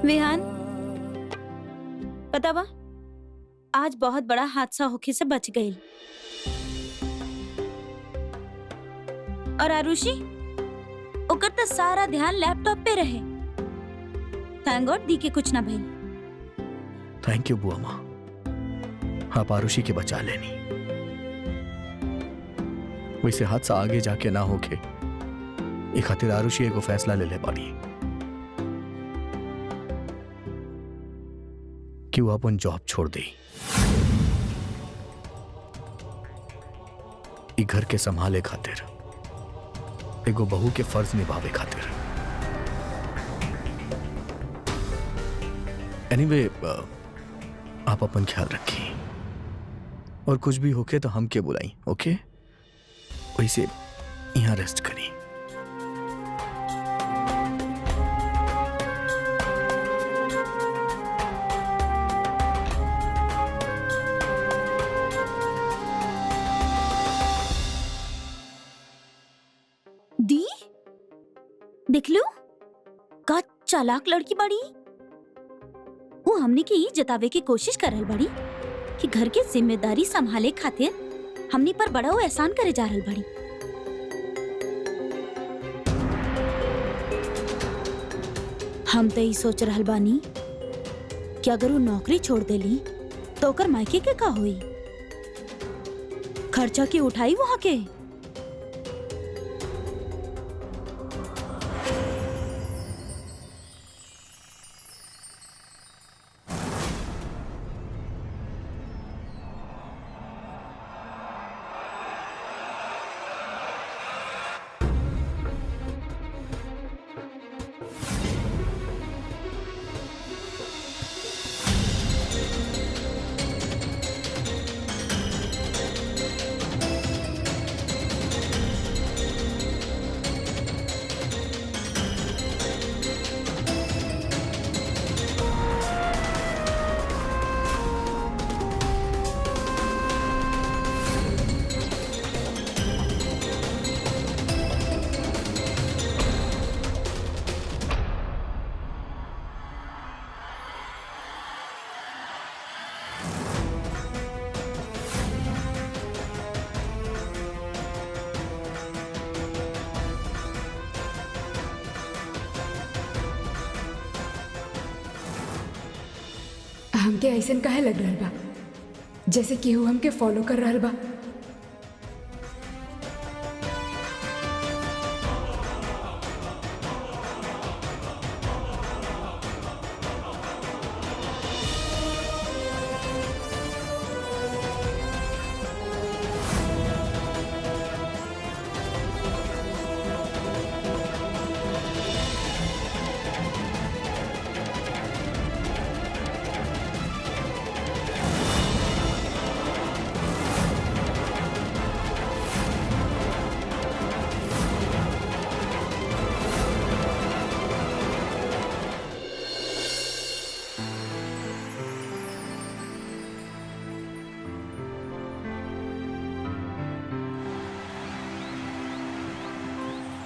विहान पता बा, आज बहुत बड़ा हादसा होके से बच गई। और आरुषि, ओकर तो सारा ध्यान लैपटॉप पे रहे। थैंक गॉड दी के कुछ ना भइल। थैंक यू बुआ माँ, आप आरुषि के बचा लेनी। वैसे हादसा आगे जाके ना होके ए खातिर आरुषि एगो फैसला ले पाड़ी कि वो अपन जॉब छोड़ दे, ई घर के संभाले खातिर, एगो बहू के फर्ज निभावे खातिर। एनीवे, आप अपन ख्याल रखिए और कुछ भी होके तो हम के बुलाई, ओके? वैसे यहाँ रेस्ट करी। दी देख लो का चालाक लड़की बड़ी। वो हमने के ये जतावे की कोशिश कर रहल बड़ी कि घर के जिम्मेदारी संभाले खातिर हमनी पर बड़ा वो एहसान करे जा रहल बड़ी। हम तो ही सोच रहल बानी कि अगर वो नौकरी छोड़ देली तो ओकर मायके के का होई, खर्चा की उठाई वहाँ के। हमके ऐसन काहे लग रहल बा जैसे केहू हमके फॉलो कर रहल बा।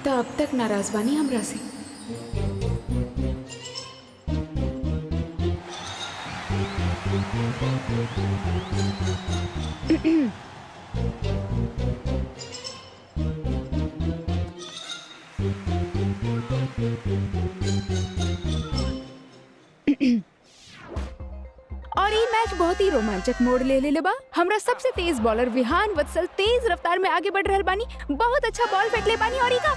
तो अब तक नाराज बानी हमरा से। और ये मैच बहुत ही रोमांचक मोड़ ले बा। हमरा सबसे तेज बॉलर विहान वत्सल तेज रफ्तार में आगे बढ़ रहल बानी। बहुत अच्छा बॉल फेंक ले बानी और इका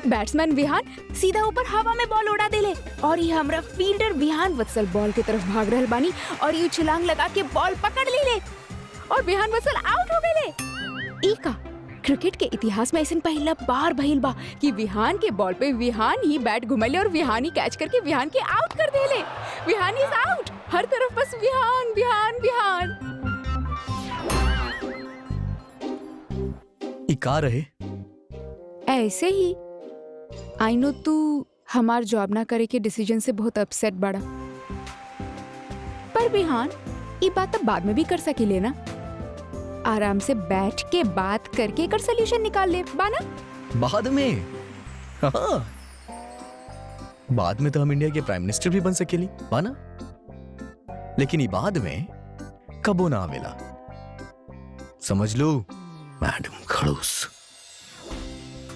बैट्समैन विहान सीधा ऊपर हवा में बॉल उड़ा देले और ये हमरा फील्डर विहान वत्सल बॉल की तरफ भाग रहल बानी और ये छलांग लगा के बॉल पकड़ ले और विहान वत्सल आउट हो गए। इका क्रिकेट के इतिहास में ऐसा पहला बार भइल बा कि विहान के बॉल पे विहान ही बैट घुमैले और विहान ही कैच करके विहान के आउट कर देले। Vihaan is out. हर तरफ बस विहान विहान विहान। ई का रहे? ऐसे ही आई नो तू हमार जॉब ना करे के डिसीजन से बहुत अपसेट बड़ा, पर विहान ये बात अब बाद में भी कर सकेले ना। आराम से बैठ के बात करके एकर सॉल्यूशन निकाल ले बाना। बाद में? हाँ, बाद में तो हम इंडिया के प्राइम मिनिस्टर भी बन सकेली बाना, लेकिन ये बाद में कबो ना आवेला। समझ लो मैडम खड़ूस।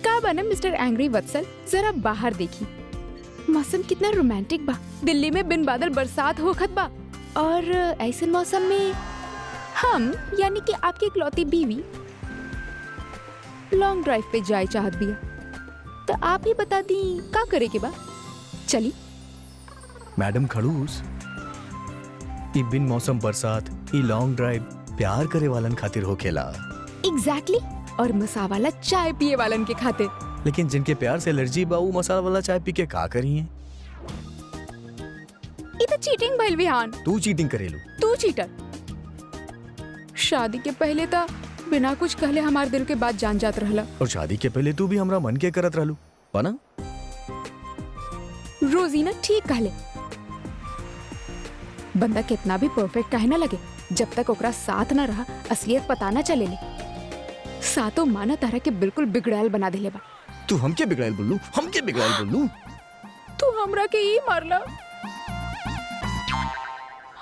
का बना मिस्टर एंग्री वत्सल, जरा बाहर देखी, मौसम कितना रोमांटिक बा। दिल्ली में बिन बादल बरसात होखत बा और ऐसे मौसम में हम यानी कि आपकी इकलौती बीवी लॉन्ग ड्राइव पे जाए चाहत बिया। तो आप ही बता दी का करे के बा। चली मैडम खड़ूस, ई बिन मौसम बरसात, ई लॉन्ग ड्राइव प्यार करे वालन खातिर होखेला। एग्जैक्टली और मसाला वाला चाय पिए वालन के खातिर। लेकिन जिनके प्यार से एलर्जी बा ऊ मसाला वाला चाय पी के का करिए? ये तो चीटिंग भइल विहान। तू चीटिंग करेलू। तू चीटर। शादी के पहले तो बिना कुछ कहले हमारे दिल के बात जान जात रहला और शादी के पहले तू भी हमरा मन के करत रहलू पाना। रोजीना ठीक कहले, बंदा कितना भी परफेक्ट काहे ना लगे, जब तक ओकरा साथ ना रहा असलियत पता ना चले। सातो माना तारा के बिल्कुल बिगड़ायल बना देले बा। तू हमके बिगड़ायल बोलू? हमके बिगड़ायल बोलू? तू हमरा के ही मारला।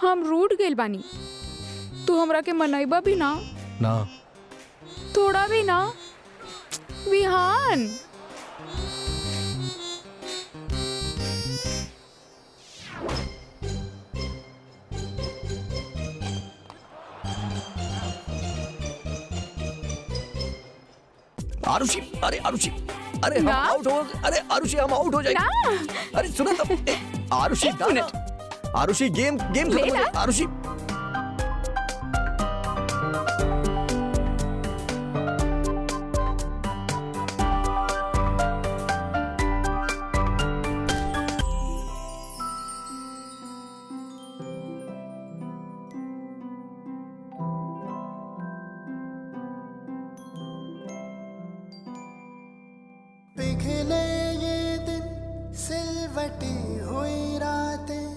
हम रूठ गेल बानी, तू हमरा के मनाइबा भी ना? ना, थोड़ा भी ना विहान। आरुषि, अरे आरुषि, अरे हम ना? आउट हो, अरे आरुषि हम आउट हो जाएंगे। ना अरे सुनो तो, आरुषि एक मिनट। आरुषि गेम गेम ले खत्म हो ला। गया। आरुषि पिघले ये दिन सिलवटी हुई रातें,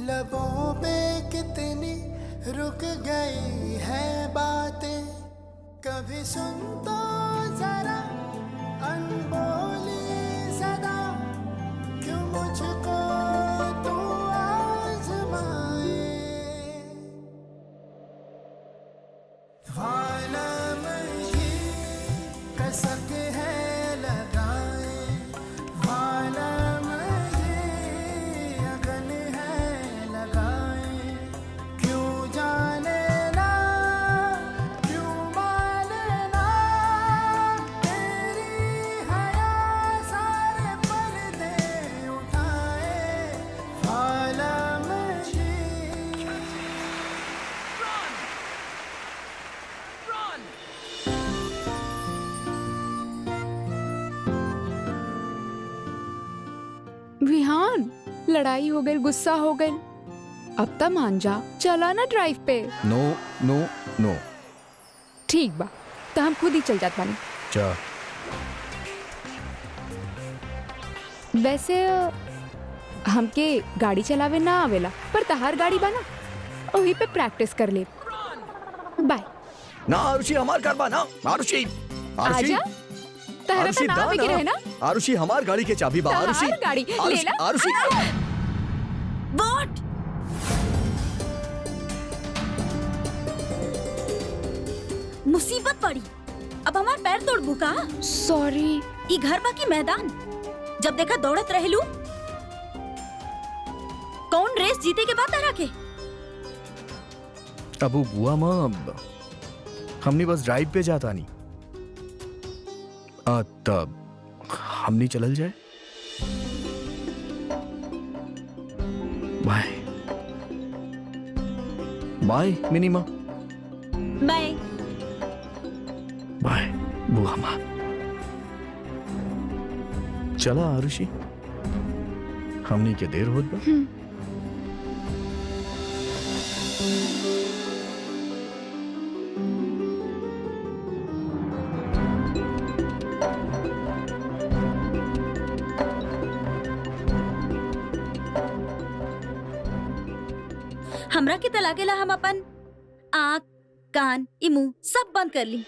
लबों पे कितनी रुक गई है बातें। कभी सुन तो जरा अनबोली सदा, क्यों मुझको तू आजमाए। वालम ही कसक है लगाए, वालम ये अगन है लगाए। क्यों जाने ना, क्यों माने ना, तेरी हया सारे पर्दे उठाए। वालम ये विहान, लड़ाई हो गई, गुस्सा हो गई, अब तक मान जा, चला ना ड्राइव पे। नो नो नो। ठीक बा, तो हम खुद ही चल जात बानी। जा। वैसे हमके गाड़ी चलावे ना आवेला, पर तहार गाड़ी बा ना, वही पे प्रैक्टिस कर ले। बाय। ना आरुषि हमार करवा ना। आरुषि, आरुषि, आजा, तहरा आरुषि, तो नाम दा पे ना। रहे ना आरुषि हमार गाड़ी के चाबी बा। आरुषि तहार गाड़ी ले आरुषि ला। आरुषि व्हाट? मुसीबत पड़ी। अब हमार पैर तोड़ बुका। सॉरी। ई घर बा की मैदान? जब देखा दौड़त रहेलू। कौन रेस जीते के बाद रखे? अबू बुआ माँ, हमनी बस ड्राइव पे जाता नहीं। तब हमनी चलल जाए। बाय बाय मिनी माँ। मैं बाय बुआ माँ। चला आरुषि, हमनी के देर होत बा। हमरा के त लागेला हम अपन आँख, कान, ई मुंह सब बंद कर ली।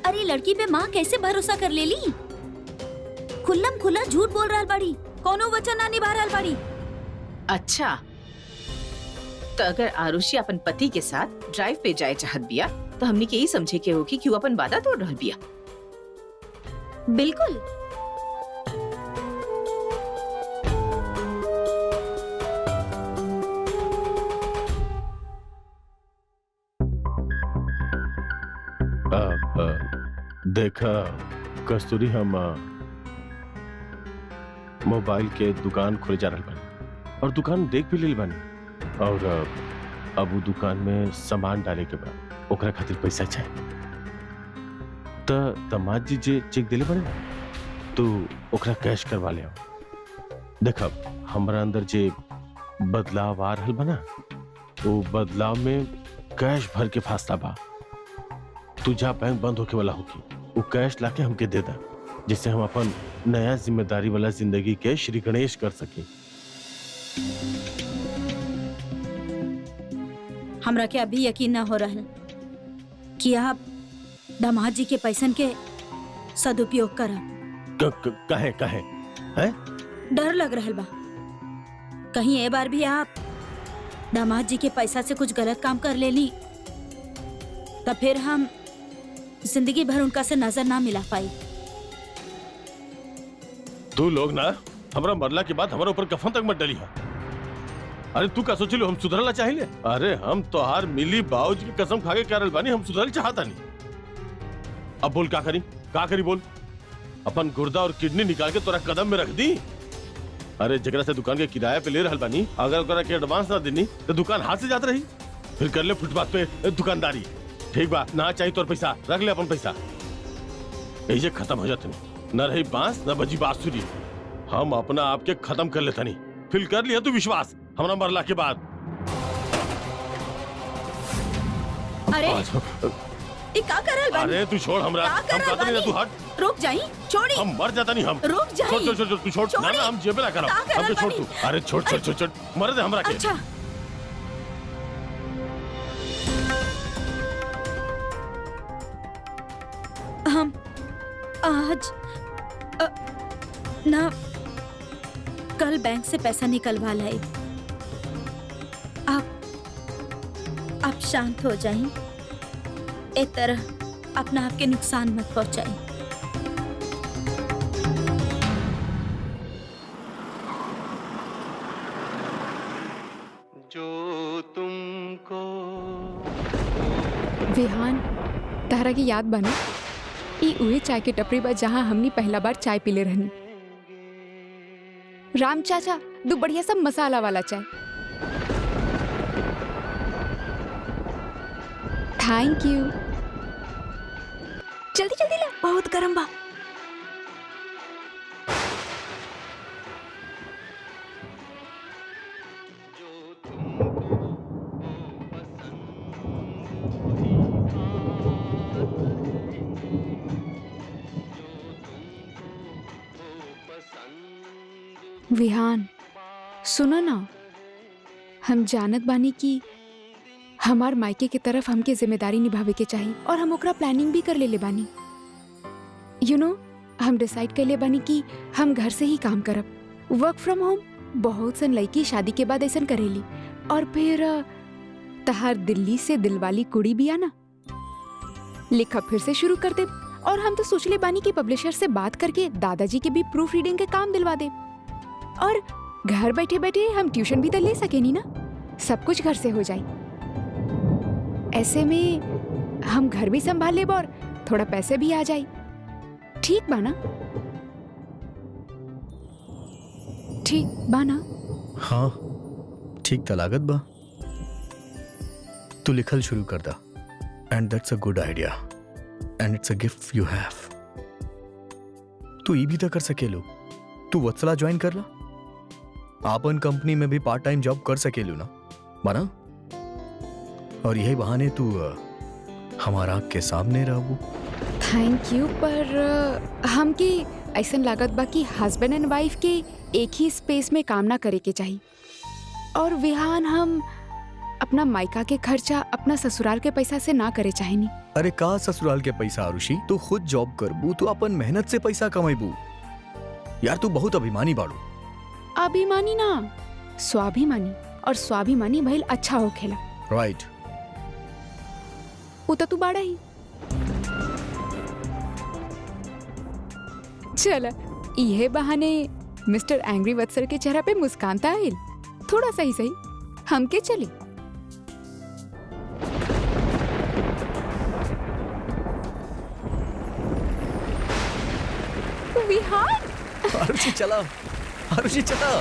अरे लड़की पे माँ कैसे भरोसा कर ले ली? खुल्लम खुला झूठ बोल रहा बाड़ी, कोनो वचन ना निभा रहा बाड़ी। अच्छा, तो अगर आरुषि अपन पति के साथ ड्राइव पे जाए चाहत बिया तो हमने के ही समझे के होगी कि वो अपन वादा तोड़ रहल बिया। बिल्कुल। देखा कस्तूरी, हम मोबाइल के दुकान खोले जा रहल बानी और दुकान देख भी लेल बानी और अब वो दुकान में सामान डाले के बाद ओकरा खातिर पैसा चाहिए। त दामाद जी जे चेक दिले बानी तो ओकरा कैश करवा ले। देखा हमारा अंदर जे बदलाव आ रहल बा ना, वो बदलाव में कैश भर के फासला बा। तू जा बैंक बंद होके वाला होगी, वो कैश लाके हमके दे दा, जिससे हम अपन नया जिम्मेदारी वाला जिंदगी के श्री गणेश कर सके। हमरा के अभी यकीन ना हो रहा कि आप दामाद जी के पैसन के सदुपयोग करब। कहे कहे हैं? डर लग रहा बा कहीं ए बार भी आप दामाद जी के पैसा से कुछ गलत काम कर लेली तो फिर हम जिंदगी भर उनका से नजर ना मिला पाई। तू लोग ना हमारा मरला के बाद हमारे ऊपर कफन तक मत डली है। अरे तू क्या सोची लो हम सुधरला चाहिए? अरे हम तोहार मिली बाऊजी की कसम खा के कह रहल बानी, हम सुधरल चाहता नहीं। अब बोल का करी बोल। अपन गुर्दा और किडनी निकाल के तोरा कदम में रख दी। अरे जगरा से दुकान के किराया पे ले रहल बानी, अगर ओकरा के एडवांस ना देनी तो दुकान हाथ से जात रही। फिर कर ले फुटपाथ पे दुकानदारी। ठीक बा, ना चाहिए तोर पैसा, रख ले अपन पैसा। ऐसे खत्म हो जाते नहीं, न रही बांस न बजी बांसुरी। हम अपना आप के खत्म कर लेता नहीं। फिर कर लिया तू विश्वास हमारा मरला के बाद। अरे ये का कर रहल बानी? अरे तू छोड़ हमरा, का हम कर रहल कहते नहीं ना, तू बानी? हट। रुक जाई, छोड़ी। हम मर जाता नहीं, हम रुक जाई। छोड़ छोड़ छोड़ तू छोड़ ना छोड़ी। ना, हम जेबे ना करब। का कर हमके रहल छोड़ बानी? तू। अरे छोड़ छोड़ छोड़ छोड़, मर दे हमरा के। अच्छा हम आज ना कल बैंक से पैसा निकलवा लाई। आप शांत हो जाइए, एक तरह अपना आपके नुकसान मत पहुंचाई। जो तुमको विहान, तहरा की याद बनी ई उहे चाय के टपरी बा जहाँ हमनी पहला बार चाय पीले रहनी। राम चाचा, दो बढ़िया सा मसाला वाला चाय। Thank you. जल्दी जल्दी ला, बहुत गर्म बा। विहान, सुनो ना, हम जानत बानी कि हमार मायके की तरफ हमके जिम्मेदारी निभावे के चाहिए और हम ओकरा प्लानिंग भी कर लेले बानी। हम डिसाइड कर ले बानी कि हम घर से ही काम करब, वर्क फ्रॉम होम। बहुत सन लड़की शादी के बाद ऐसा करेली। और फिर तहार दिल्ली से दिलवाली कुड़ी भी आना, लिखा फिर से शुरू कर दे। और हम तो सोचले बानी कि पब्लिशर से बात करके दादाजी के भी प्रूफ रीडिंग के काम दिलवा दे। और घर बैठे बैठे हम ट्यूशन भी तो ले सकेनी ना, सब कुछ घर से हो जाए। ऐसे में हम घर भी संभाल लेब और थोड़ा पैसे भी आ जाए। ठीक बा ना? ठीक बा ना? हाँ ठीक त लागत बा। तू लिखल शुरू कर दा, and that's a good idea and it's a gift you have. तू ई भी तो कर सकेलू, तू वत्सला ज्वाइन कर ला, आपन कंपनी में भी पार्ट टाइम जॉब कर सकेलू ना, माना। और यही बहाने तू हमारा आँख के सामने रहबू। थैंक यू, पर हमके ऐसा लागत बा कि हस्बैंड एंड वाइफ के एक ही स्पेस में काम ना करे के चाहिए। और विहान हम अपना मायका के खर्चा अपना ससुराल के पैसा से ना करे चाहेनी। अरे का ससुराल के पैसा आरुषि, तू खुद जॉब करबू, तू अपन मेहनत से पैसा कमाईबू। यार तू बहुत अभिमानी बाड़ू। अभिमानी ना, स्वाभिमानी। और स्वाभिमानी भइल अच्छा हो खेला। राइट। वो तो तू बाड़ा ही। चला, यह बहाने मिस्टर एंग्री वत्सर के चेहरा पे मुस्कान ता आइल। थोड़ा सही सही हमके चले। विहान, आरुषि चला, आरुषि चला।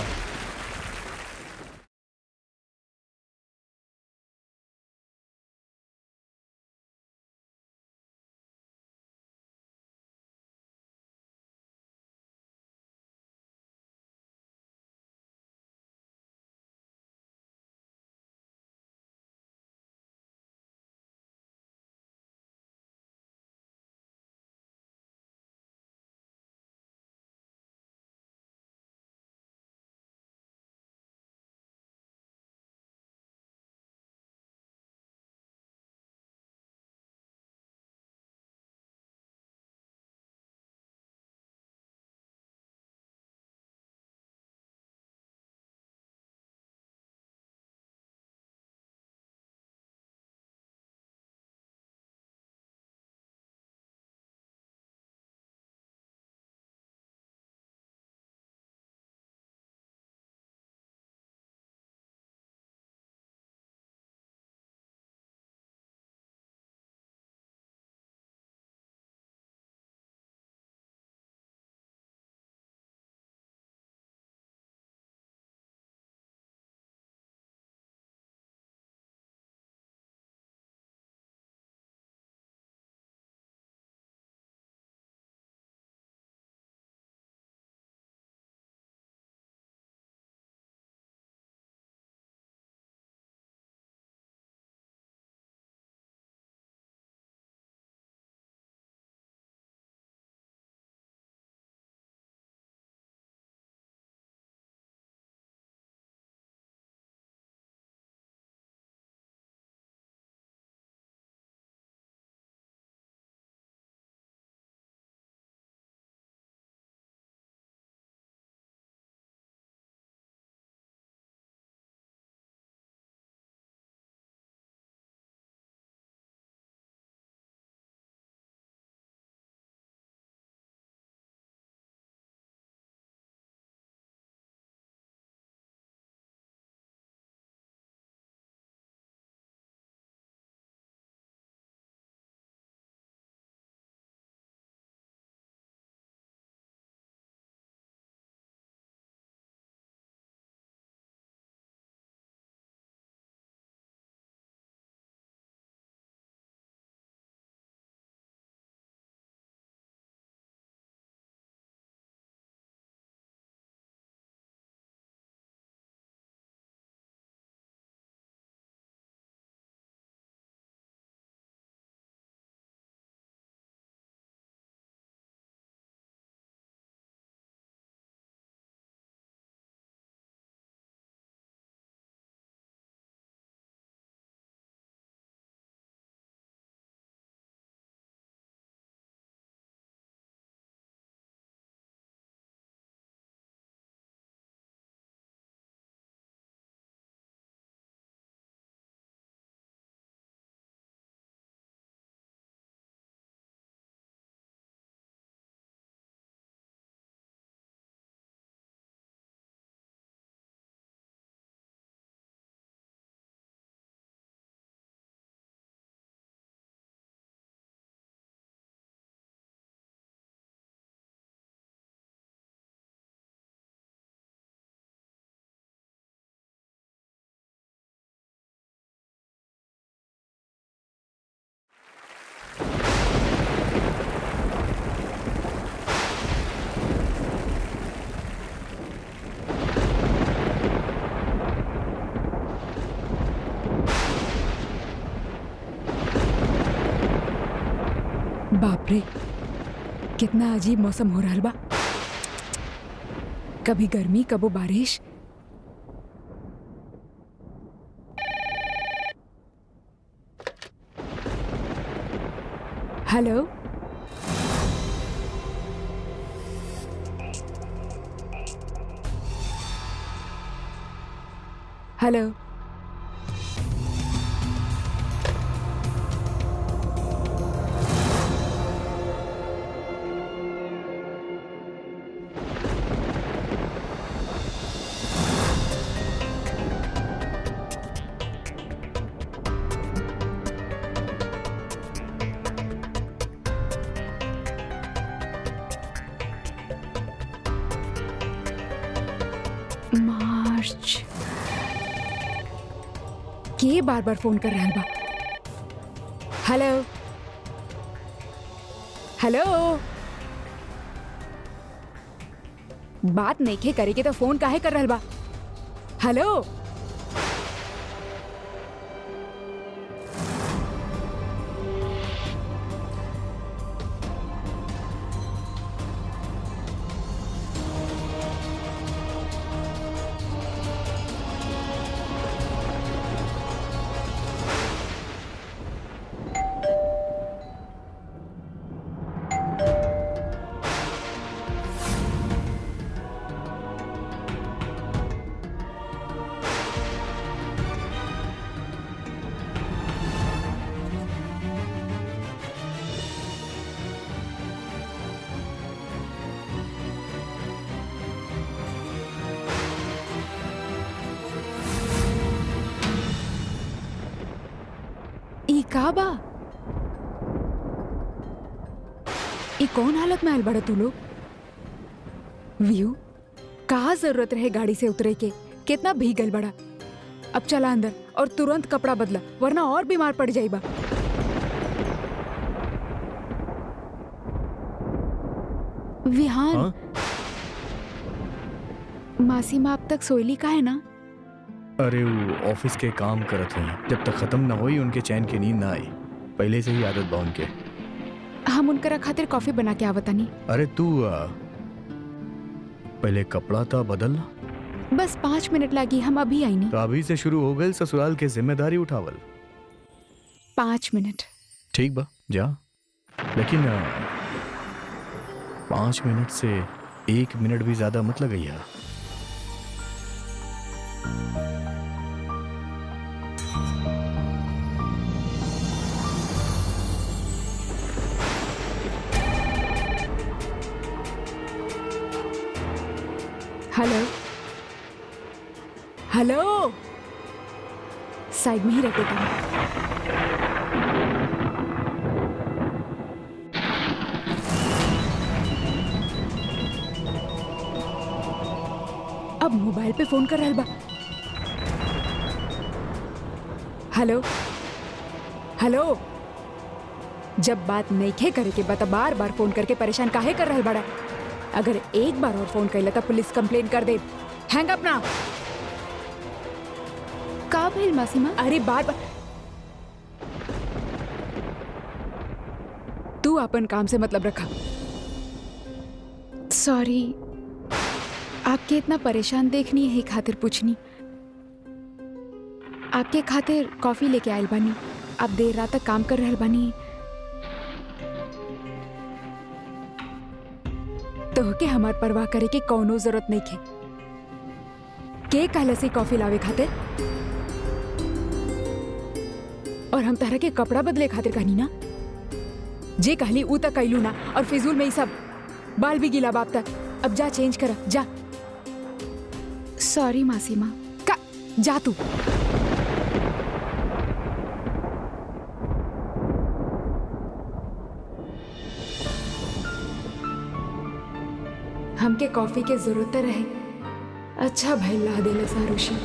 बाप रे, कितना अजीब मौसम हो रहा बा। कभी गर्मी कबो बारिश। हेलो, हेलो, मार्च। के बार बार फोन कर रहा बा। हेलो, हेलो, बात नहीं खे करे के तो फोन काहे कर रहा बा। हेलो, ई का बा? ई कौन हालत में आयल बड़ा तू लोग? व्यू, का जरूरत रहे गाड़ी से उतरे के? कितना भीगल बड़ा। अब चला अंदर और तुरंत कपड़ा बदला, वरना और बीमार पड़ जाइबा। विहान, हाँ? मासी माँ अब तक सोयली का है ना? अरे वो ऑफिस के काम करत हुई, जब तक खत्म ना हुई उनके चैन की नींद ना आई। पहले से ही आदत बा उनके। हम उनकरा खातिर कॉफी बना के आवतानी। अरे तू पहले कपड़ा था बदलना। बस 5 मिनट लगी, हम अभी आई नहीं। तो अभी से शुरू हो गए ससुराल के जिम्मेदारी उठावल। 5 मिनट। ठीक बा, जा। लेकिन 5 मिनट से 1 मिनट भी ज्यादा मत लगैया। हेलो, हेलो, साइड में ही रख देता हूँ। अब मोबाइल पे फोन कर रहा बा। हेलो, हेलो, जब बात नहीं खे करे के बता बार बार फोन करके परेशान काहे कर रहा बड़ा? अगर एक बार और फोन कैला तो पुलिस कंप्लेन कर दे। हैंग अप ना। का भइल मासीमा? अरे बार बार तू अपन काम से मतलब रखा। सॉरी, आपके इतना परेशान देखनी है खातिर पूछनी। आपके खातिर कॉफी लेके आयल बानी। आप देर रात तक काम कर रहल बानी तो के हमार परवाह करे के कौनो जरूरत नहीं खे। के कहले से कॉफी लावे खातिर? और हम तरह के कपड़ा बदले खातिर कहनी ना? जे कहली ऊ तक कैलू ना, और फिजूल में ही सब। बाल भी गिला बाप तक। अब जा चेंज कर, जा। सॉरी मासीमा। का जा तू। हमके कॉफी के जरूरत रहे। अच्छा भाई ला देला सारुषी।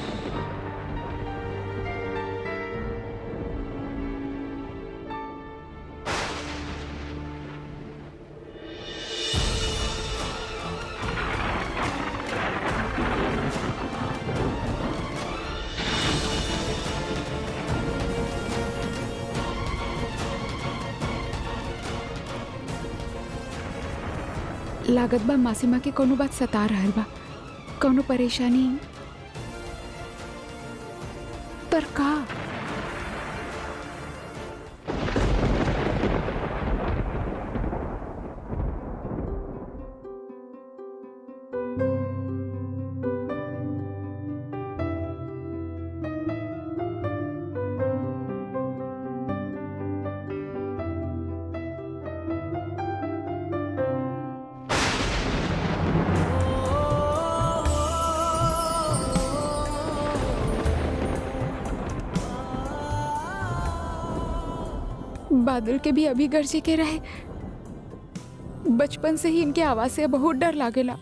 लागत बा मासीमा के कोनो बात सता रहल बा, कोनो परेशानी। पर का? बादल के भी अभी गरजे के रहे। बचपन से ही इनके आवाज से बहुत डर लागेला।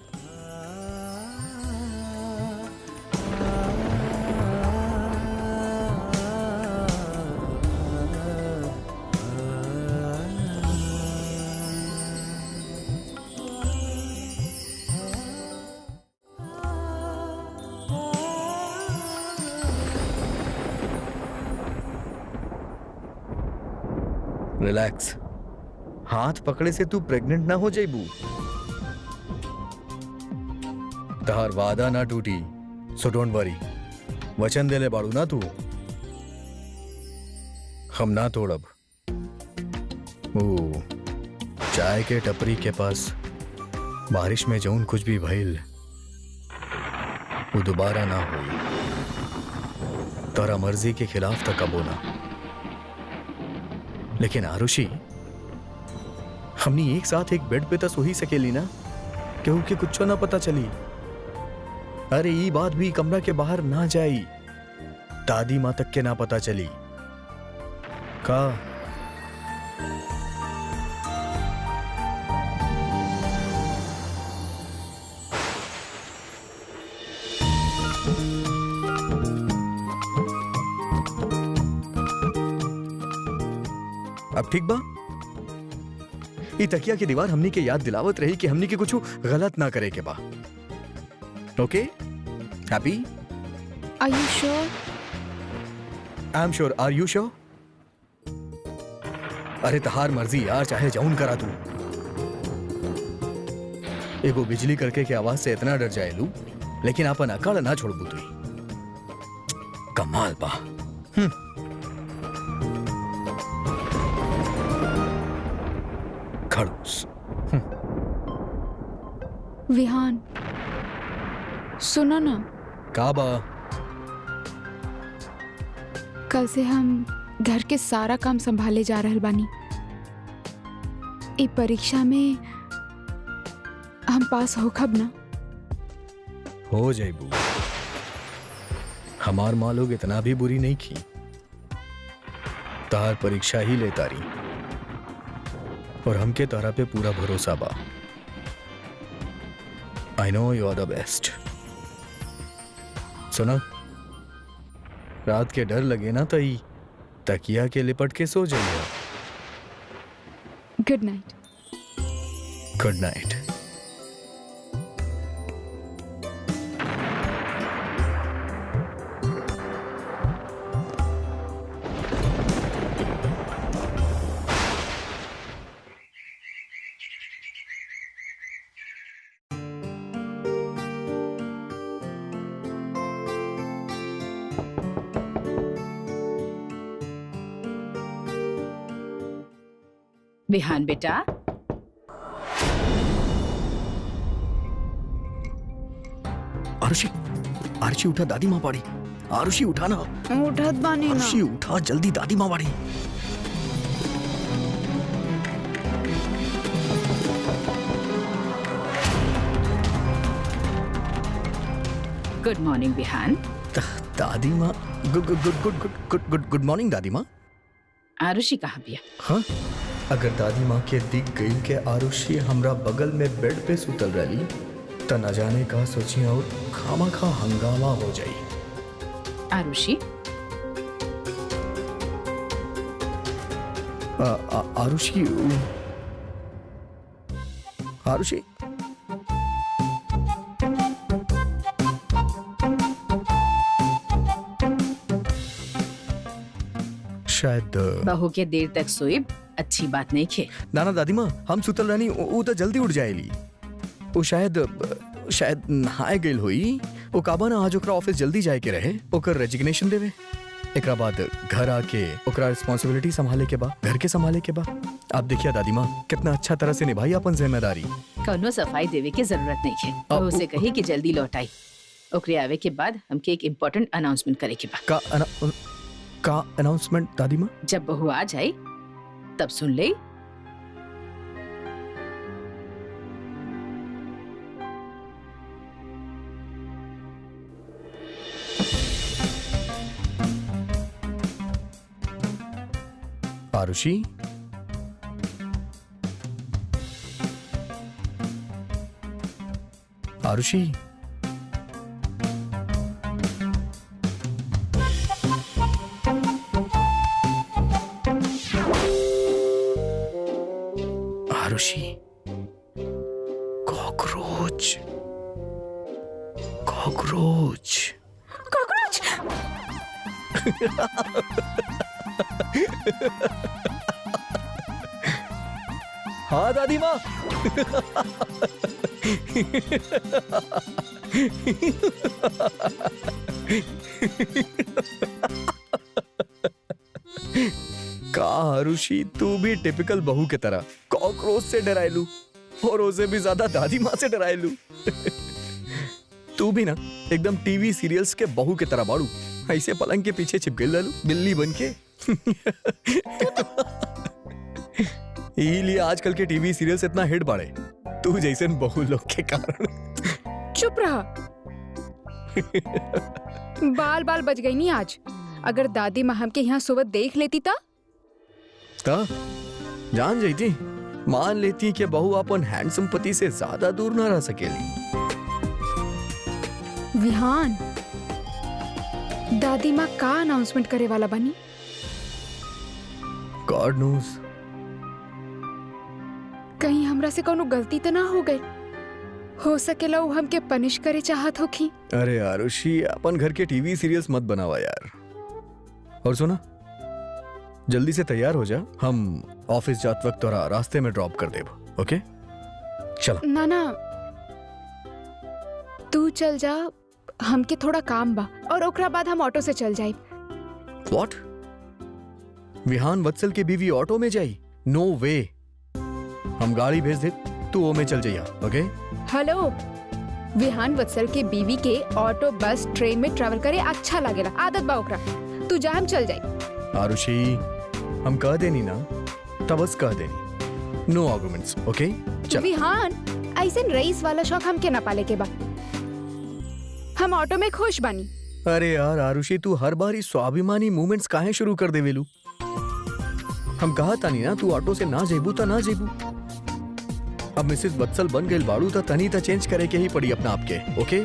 रिलैक्स। हाथ पकड़े से तू प्रेग्नेंट ना हो जाइबू। तहार वादा ना टूटी, सो डोंट वरी। वचन देले बाड़ू ना तू, हम ना तोड़ब। ओ चाय के टपरी के पास बारिश में जौन कुछ भी भइल वो दोबारा ना हो। तोरा मर्जी के खिलाफ तक कबो ना। लेकिन आरुषि, हमनी एक साथ एक बेड पे तो सो ही सकेली ना, क्यों कि कुछ ना पता चली। अरे ये बात भी कमरा के बाहर ना जाई, दादी माँ तक के ना पता चली का। अब ठीक बा। ये तकिया की दीवार हमनी के याद दिलावत रही कि हमनी के कुछ गलत ना करे के बा। Okay, happy? Are you sure? I am sure. Are you sure? अरे तहार मर्जी यार, चाहे जाऊन करा तू। एगो बिजली करके के आवाज से इतना डर जाए लू, लेकिन अपन अकड़ ना छोड़बू तू। कमाल बा। खड़ूस। विहान, सुनो ना, का बा? कल से हम घर के सारा काम संभाले जा रहल बानी। ई परीक्षा में हम पास होखब ना? हो जाइबू। हमार माँ लोग इतना भी बुरी नहीं की। तार परीक्षा ही लेता रही और हमके तारा पे पूरा भरोसा बा। I know you are the best. सुना, रात के डर लगे ना तो तकिया के लिपट के सो जाइए। Good night. Good night. Vihaan बेटा, आरुषि, आरुषि उठा, दादी माँ पड़ी। आरुषि उठा ना। उठत बानी ना। आरुषि उठा जल्दी, दादी माँ पड़ी। Good morning Vihaan. दादी माँ, गुड मॉर्निंग दादी माँ। आरुषि कहाँ बिया? हाँ, अगर दादी माँ के दिख गई के आरुषि हमरा बगल में बेड पे सुतल रही तो न जाने का सोची और खामा खा हंगामा हो जाई। आरुषि, आरुषि, आरुषि, शायद बहू के देर तक सोई अच्छी बात नहीं खे। नाना दादी माँ, हम सुतल रहनी वो तो जल्दी उठ जाएली। वो शायद नहाए गेल हुई। वो काबा ना आज ओकरा ऑफिस जल्दी जाए के रहे, ओकर रेजिग्नेशन देवे। एकरा बाद घर आके ओकरा रिस्पांसिबिलिटी संभाले के बा, घर के संभाले के बा। आप देखिए दादी माँ कितना अच्छा तरह से निभाई अपन जिम्मेदारी। कौनो सफाई देवे की जरूरत नहीं है। अब उसे कही कि जल्दी लौट आई। ओकरे आवे के बाद हमके एक इम्पोर्टेंट अनाउंसमेंट करे के बा। का अनाउंसमेंट दादी माँ? जब बहू आ जाए तब सुन ले। Aarushi, Aarushi, Aarushi, cockroach, cockroach, cockroach. हाँ दादी माँ। का आरुषि, तू भी टिपिकल बहू के तरह कॉकरोच से डरायलू और उसे भी ज्यादा दादी माँ से डरायलू। तू भी ना एकदम टीवी सीरियल्स के बहू के तरह बाड़ू, ऐसे पलंग के पीछे चिपके लालू बिल्ली बन के। इसीलिए आजकल के टीवी सीरियल्स इतना हिट बाड़े, तू जैसे बहू लोग के कारण। चुप रहा। बाल बाल बच गई नहीं आज। अगर दादी माँ हमके यहाँ सुबह देख लेती ता जान जाती, मान लेती कि बहू अपन हैंडसम पति से ज्यादा दूर ना रह सकेली। विहान, दादी माँ का अनाउंसमेंट करे वाला बनी? God knows. कहीं हमरा से कोनो गलती तो ना हो गई? हो सकेला वो हमके पनिश करे चाहत होखी। अरे आरुषि, अपन घर के टीवी सीरियल्स मत बनावा यार। और सुना, जल्दी से तैयार हो जा, हम ऑफिस जात वक्त तोरा रास्ते में ड्रॉप कर देब। ओके चल। ना ना, तू चल जा, हमके थोड़ा काम बा और ओकरा बाद हम ऑटो से चल जाए। व्हाट? विहान वत्सल के बीवी ऑटो में जाई? नो वे। हम गाड़ी भेज दे, तू वो में चल जाइया। ओके? हेलो, विहान वत्सल के बीवी के ऑटो बस ट्रेन में ट्रैवल करे अच्छा लगेला, आदत बा ओकरा। तू जा, हम चल जाए। आरुषि, हम कह देनी ना, तब बस कह देनी। नो आर्गुमेंट्स। ओके चल। विहान, ऐसे रईस वाला शौक हमके ना पाले के बा। हम ऑटो में खुश बानी। अरे यार आरुषि, तू हर बार ही स्वाभिमानी मूवमेंट्स काहे शुरू कर देवेलू? हम कहा तानी ना, तू ऑटो से ना जेबू ता ना जेबू। अब मिसेस वत्सल बन गई बाड़ू ता तनी ता चेंज करे के ही पड़ी अपना आपके। ओके?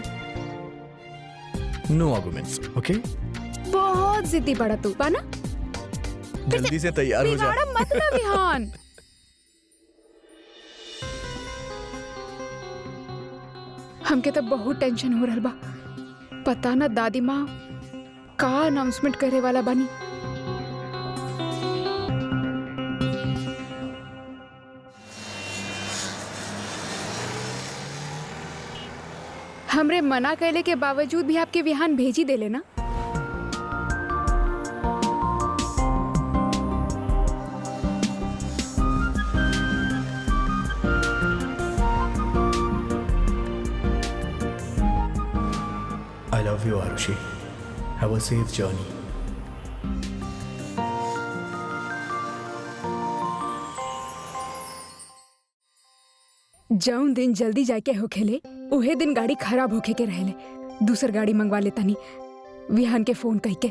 नो आर्गुमेंट्स। ओके? बहुत जिद्दी बड़ा तू पाना। जल्दी से तैयार हो जा। बिगाड़ा मत ना विहान। हमके तो बहुत टेंशन हो रहल बा। पता ना दादी माँ का अनाउंसमेंट करे वाला बनी। हमरे मना कैले के बावजूद भी आपके विहान भेजी देले ना। I love you, Arushi. Have a safe journey. जौन दिन जल्दी जाके होखेले उहे दिन गाड़ी खराब होके के रहेले। दूसर गाड़ी मंगवा लेता नहीं विहान के फोन कह के।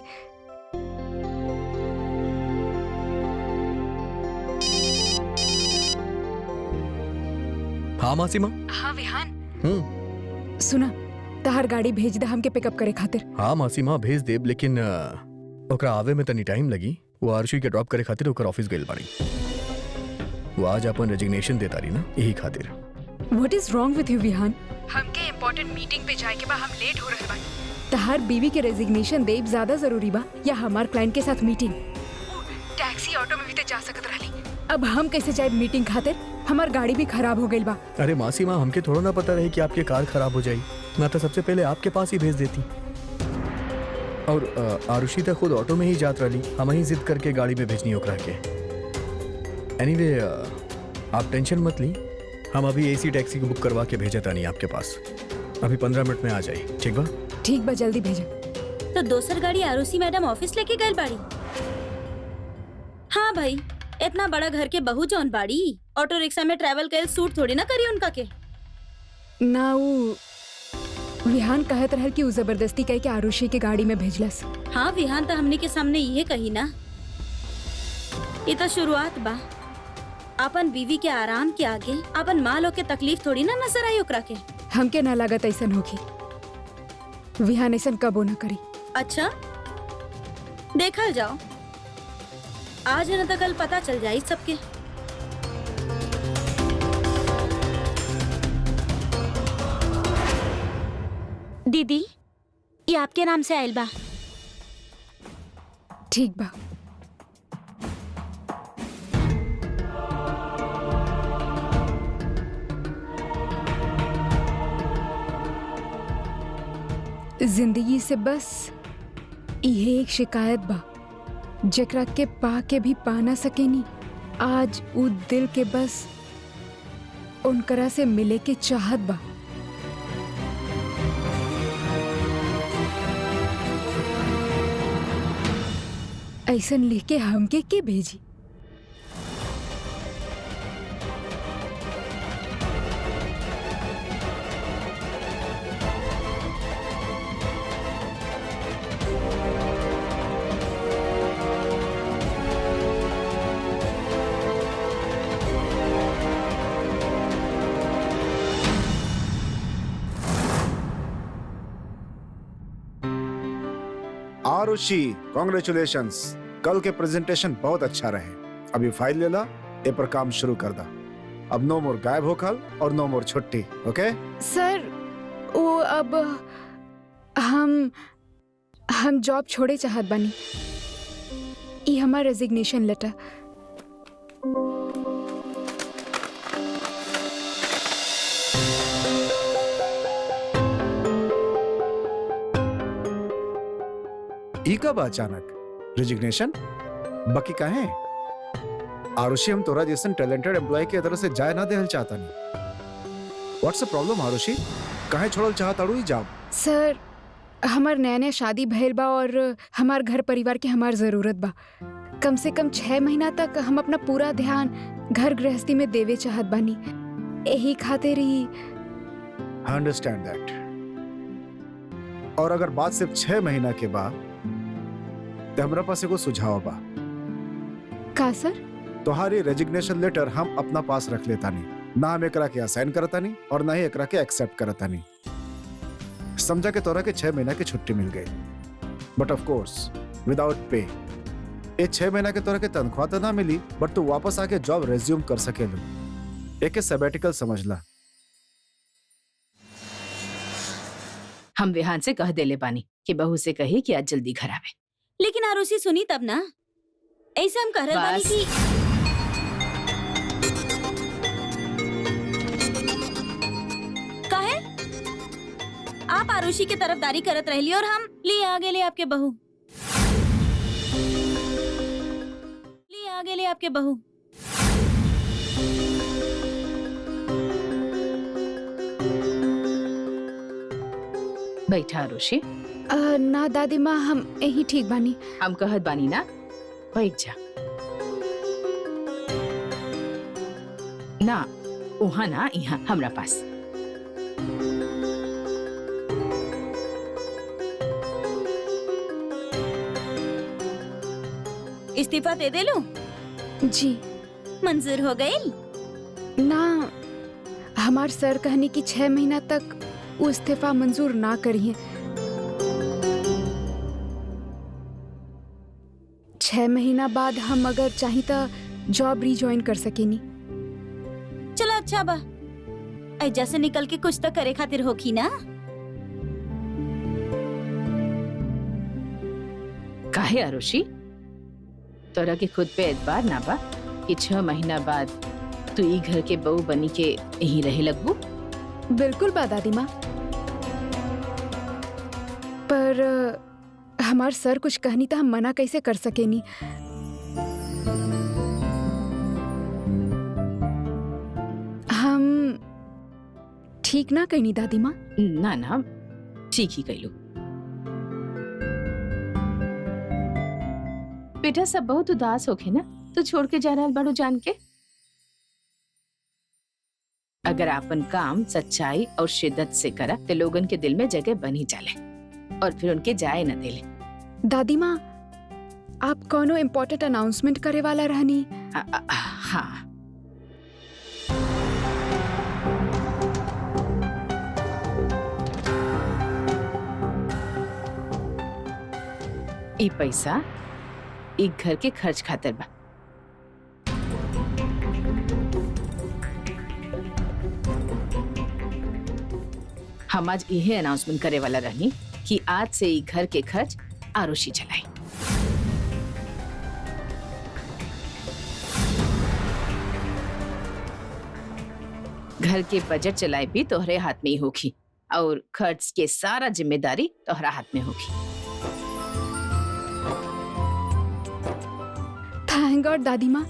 हाँ मासीमा। हाँ विहान, सुना, तहार गाड़ी भेज दे हमके पिकअप करे खातिर। हाँ मासीमा भेज देब, लेकिन ओकरा आवे में तनी टाइम लगी। वो आरुषि के ड्रॉप करे खातिर ओकर ऑफिस गइल बाड़ी। वो आज अपन रेजिग्नेशन देता रही ना, यही खातिर। What is wrong with you Vihaan? हमके इम्पोर्टेंट मीटिंग पे जाए के बा, हम लेट हो रहे बानी। तहार बीवी के रेजिग्नेशन देब ज्यादा जरूरी बा या हमार क्लाइंट के साथ मीटिंग? टैक्सी ऑटो में भी तो जा सकत रहली। अब हम कैसे जाए मीटिंग खातिर? हमार गाड़ी भी खराब हो गई बा। अरे मासी माँ, हमके थोड़ा ना पता रहे कि आपकी कार खराब हो जाई, ना तो सबसे पहले आपके पास ही भेज देती। और आरुषि तो खुद ऑटो में ही जात रही, हम ही जिद करके गाड़ी में भेजनी ओकरा के। एनीवे, आप टेंशन मत ली, हम अभी एसी टैक्सी को बुक करवा के भेजा था नहीं आपके पास। अभी 15 मिनट में आ जाए, ठीक बा? ठीक बा, जल्दी भेजा। तो दोसर गाड़ी आरुषि मैडम ऑफिस लेके गए बाड़ी। हाँ भाई, इतना बड़ा घर के बहू जौन बाड़ी, ऑटो रिक्शा में ट्रैवल कर सूट थोड़ी ना करी उनका के। ना वो विहान कहत रहल कि उ जबरदस्ती कह के आरुषि के गाड़ी में भेजलस। हाँ, विहान तो हमने के सामने ये कही ना। ये तो शुरुआत बा। अपन बीवी के आराम के आगे अपन माँ लोग के तकलीफ थोड़ी ना नजर आई ओकरा के। हमके ना लागत ऐसन होगी। विहान ऐसन कबो ना करी। अच्छा, देखल जाओ, आज न तो कल पता चल जाए सबके। दीदी, ये आपके नाम से आयल बा। ठीक बा। जिंदगी से बस यही एक शिकायत बा, जेकरा के पा के भी पा ना सकेनी। आज उ दिल के बस उनकरा से मिले के चाहत बा। ऐसन लिख के हमके के भेजी। आरुषि, कॉन्ग्रेचुलेशंस। कल के प्रेजेंटेशन बहुत अच्छा रहे। अभी फाइल ले ला, ए पर काम शुरू कर दा। अब नो मोर गायब हो कल और नो मोर छुट्टी, ओके? सर, वो अब हम जॉब छोड़े चाहत बानी। ई हमार रेजिग्नेशन लेटर। ई कब अचानक रेजिग्नेशन? बाकी काहे? आरुषि, हम तोरा जैसन टैलेंटेड एम्प्लॉय के तरफ से जाए ना देहल चाहता नहीं। व्हाट्स द प्रॉब्लम आरुषि? काहे छोड़ल चाहताड़ू ई जॉब? सर, हमार नया नया शादी भइल बा और हमार घर परिवार के हमार जरूरत बा। कम से कम 6 महीना तक हम अपना पूरा ध्यान घर गृहस्थी में देवे चाहत बानी। यही खातिर ही। I understand that. और अगर बात सिर्फ 6 महीना के बाद, तो हमरा पास एगो सुझाव बा। का सर? तुम्हारी रेजिग्नेशन लेटर हम अपना पास रख लेता नहीं। ना हम एकरा के असाइन करता नहीं और ना ही एकरा के एक्सेप्ट करता नहीं। समझा के तोरा के 6 महीना की छुट्टी मिल गई, बट ऑफ कोर्स विदाउट पे। ये 6 महीना के तोरा के तनख्वाह तो ना मिली, बट तू वापस आके जॉब रेज्यूम कर सके लो। एक सबैटिकल समझ ला। हम विहान से कह देले बानी कि बहू से कही कि आज जल्दी घर आवे। लेकिन आरुषि सुनी तब ना। ऐसे हम कह रहे बानी बस। कि काहे? आप आरुषि की तरफदारी करत रहली और हम लिए आगे ले आपके बहू। लिए आगे ले आपके बहू। बैठा आरुषि। ना दादी माँ, हम यही ठीक बानी। हम कहत बानी ना, बैठ जा। ना वहाँ ना, यहाँ हमरा पास। इस्तीफा दे दे लूं? जी मंजूर हो गई? ना, हमार सर कहने की 6 महीना तक वो इस्तीफा मंजूर ना करिए। 6 महीना बाद हम अगर चाही तो जॉब रिज्वाइन कर सकेनी। चलो अच्छा बा, ऐजा से निकल के कुछ तो करे खातिर होखी ना। काहे आरुषि? तोरा के खुद पे एतबार ना बा कि 6 महीना बाद तू ई घर के बहू बनी के यहीं रहे लगबू। बिल्कुल बा दादी माँ, पर हमार सर कुछ कहनी तो हम मना कैसे कर सकेनी। हम ठीक ना कहनी दादी माँ। ना ना, ठीक ही कहलू। बेटा सब बहुत उदास होके ना, तू छोड़ के जा रहा बड़ू जान के। अगर आपन काम सच्चाई और शिद्दत से करा तो लोगन के दिल में जगह बनी जाले और फिर उनके जाए न दिले। दादी माँ, आप कोनो इम्पोर्टेंट अनाउंसमेंट करे वाला रहनी? हाँ, ई पैसा एक घर के खर्च खातिर बा। हम आज यही अनाउंसमेंट करे वाला रहनी कि आज से ई घर के खर्च आरुषि चलाई। घर के बजट चलाई भी तोहरे हाथ में ही होगी और खर्च के सारा जिम्मेदारी तोहरा हाथ में होगी। थैंक गॉड दादी माँ,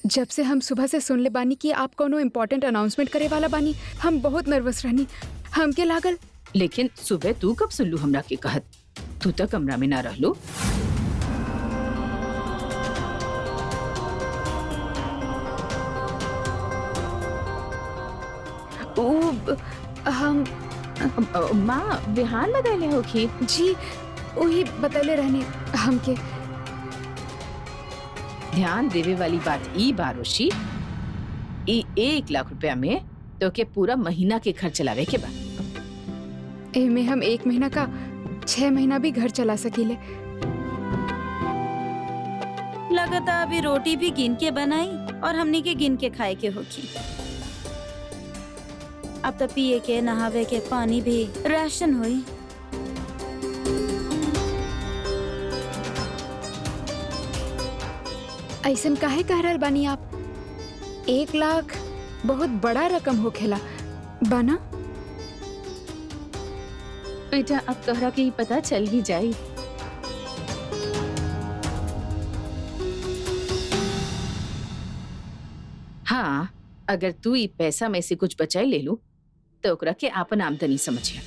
जब से हम सुबह से सुन ले बानी कि आप कोनो इम्पोर्टेंट अनाउंसमेंट करे वाला बानी, हम बहुत नर्वस रहनी। हमके लागल। लेकिन सुबह तू कब सुनलू हमरा के कहत? तू तो कमरा में ना रहलू। हम माँ विहान बदले होगी। जी वही बतले रहने हमके। ध्यान देवे वाली बात ई बारुषि, ई 1 लाख रुपया में तो के पूरा महीना के खर्च चलावे के बा। एमे हम 1 महीना का 6 महीना भी घर चला सकीले। लगता अभी रोटी भी गिन के बनाई और हमनी के गिन के खाए के होगी। अब तो पिए के नहावे के पानी भी राशन हुई। ऐसन काहे कह रहल बानी आप? 1 लाख बहुत बड़ा रकम होखेला बाना। बेटा अब तोहरा के ही पता चल ही जाई। हाँ, अगर तू ई पैसा में से कुछ बचाई ले लू तो ओकरा के आपन आमदनी समझिया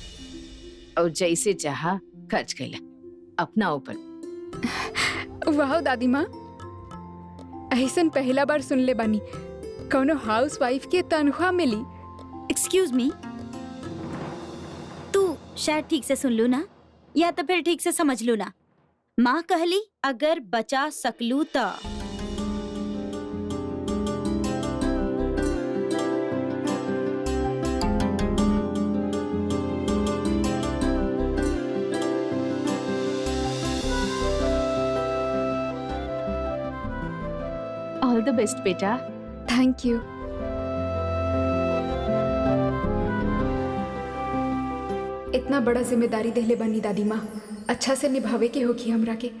और जैसे चाहा खर्च कैला अपना ऊपर। वाह दादी माँ, ऐसन पहला बार सुन ले बानी कोनो हाउसवाइफ के तनख्वाह मिली। एक्सक्यूज मी, तू शायद ठीक से सुन लू ना, या तो फिर ठीक से समझ लू ना। माँ कहली अगर बचा सकलू तो। ऑल द बेस्ट बेटा। Thank you. इतना बड़ा जिम्मेदारी देले बानी दादी माँ, अच्छा से निभावे के होगी हमरा के।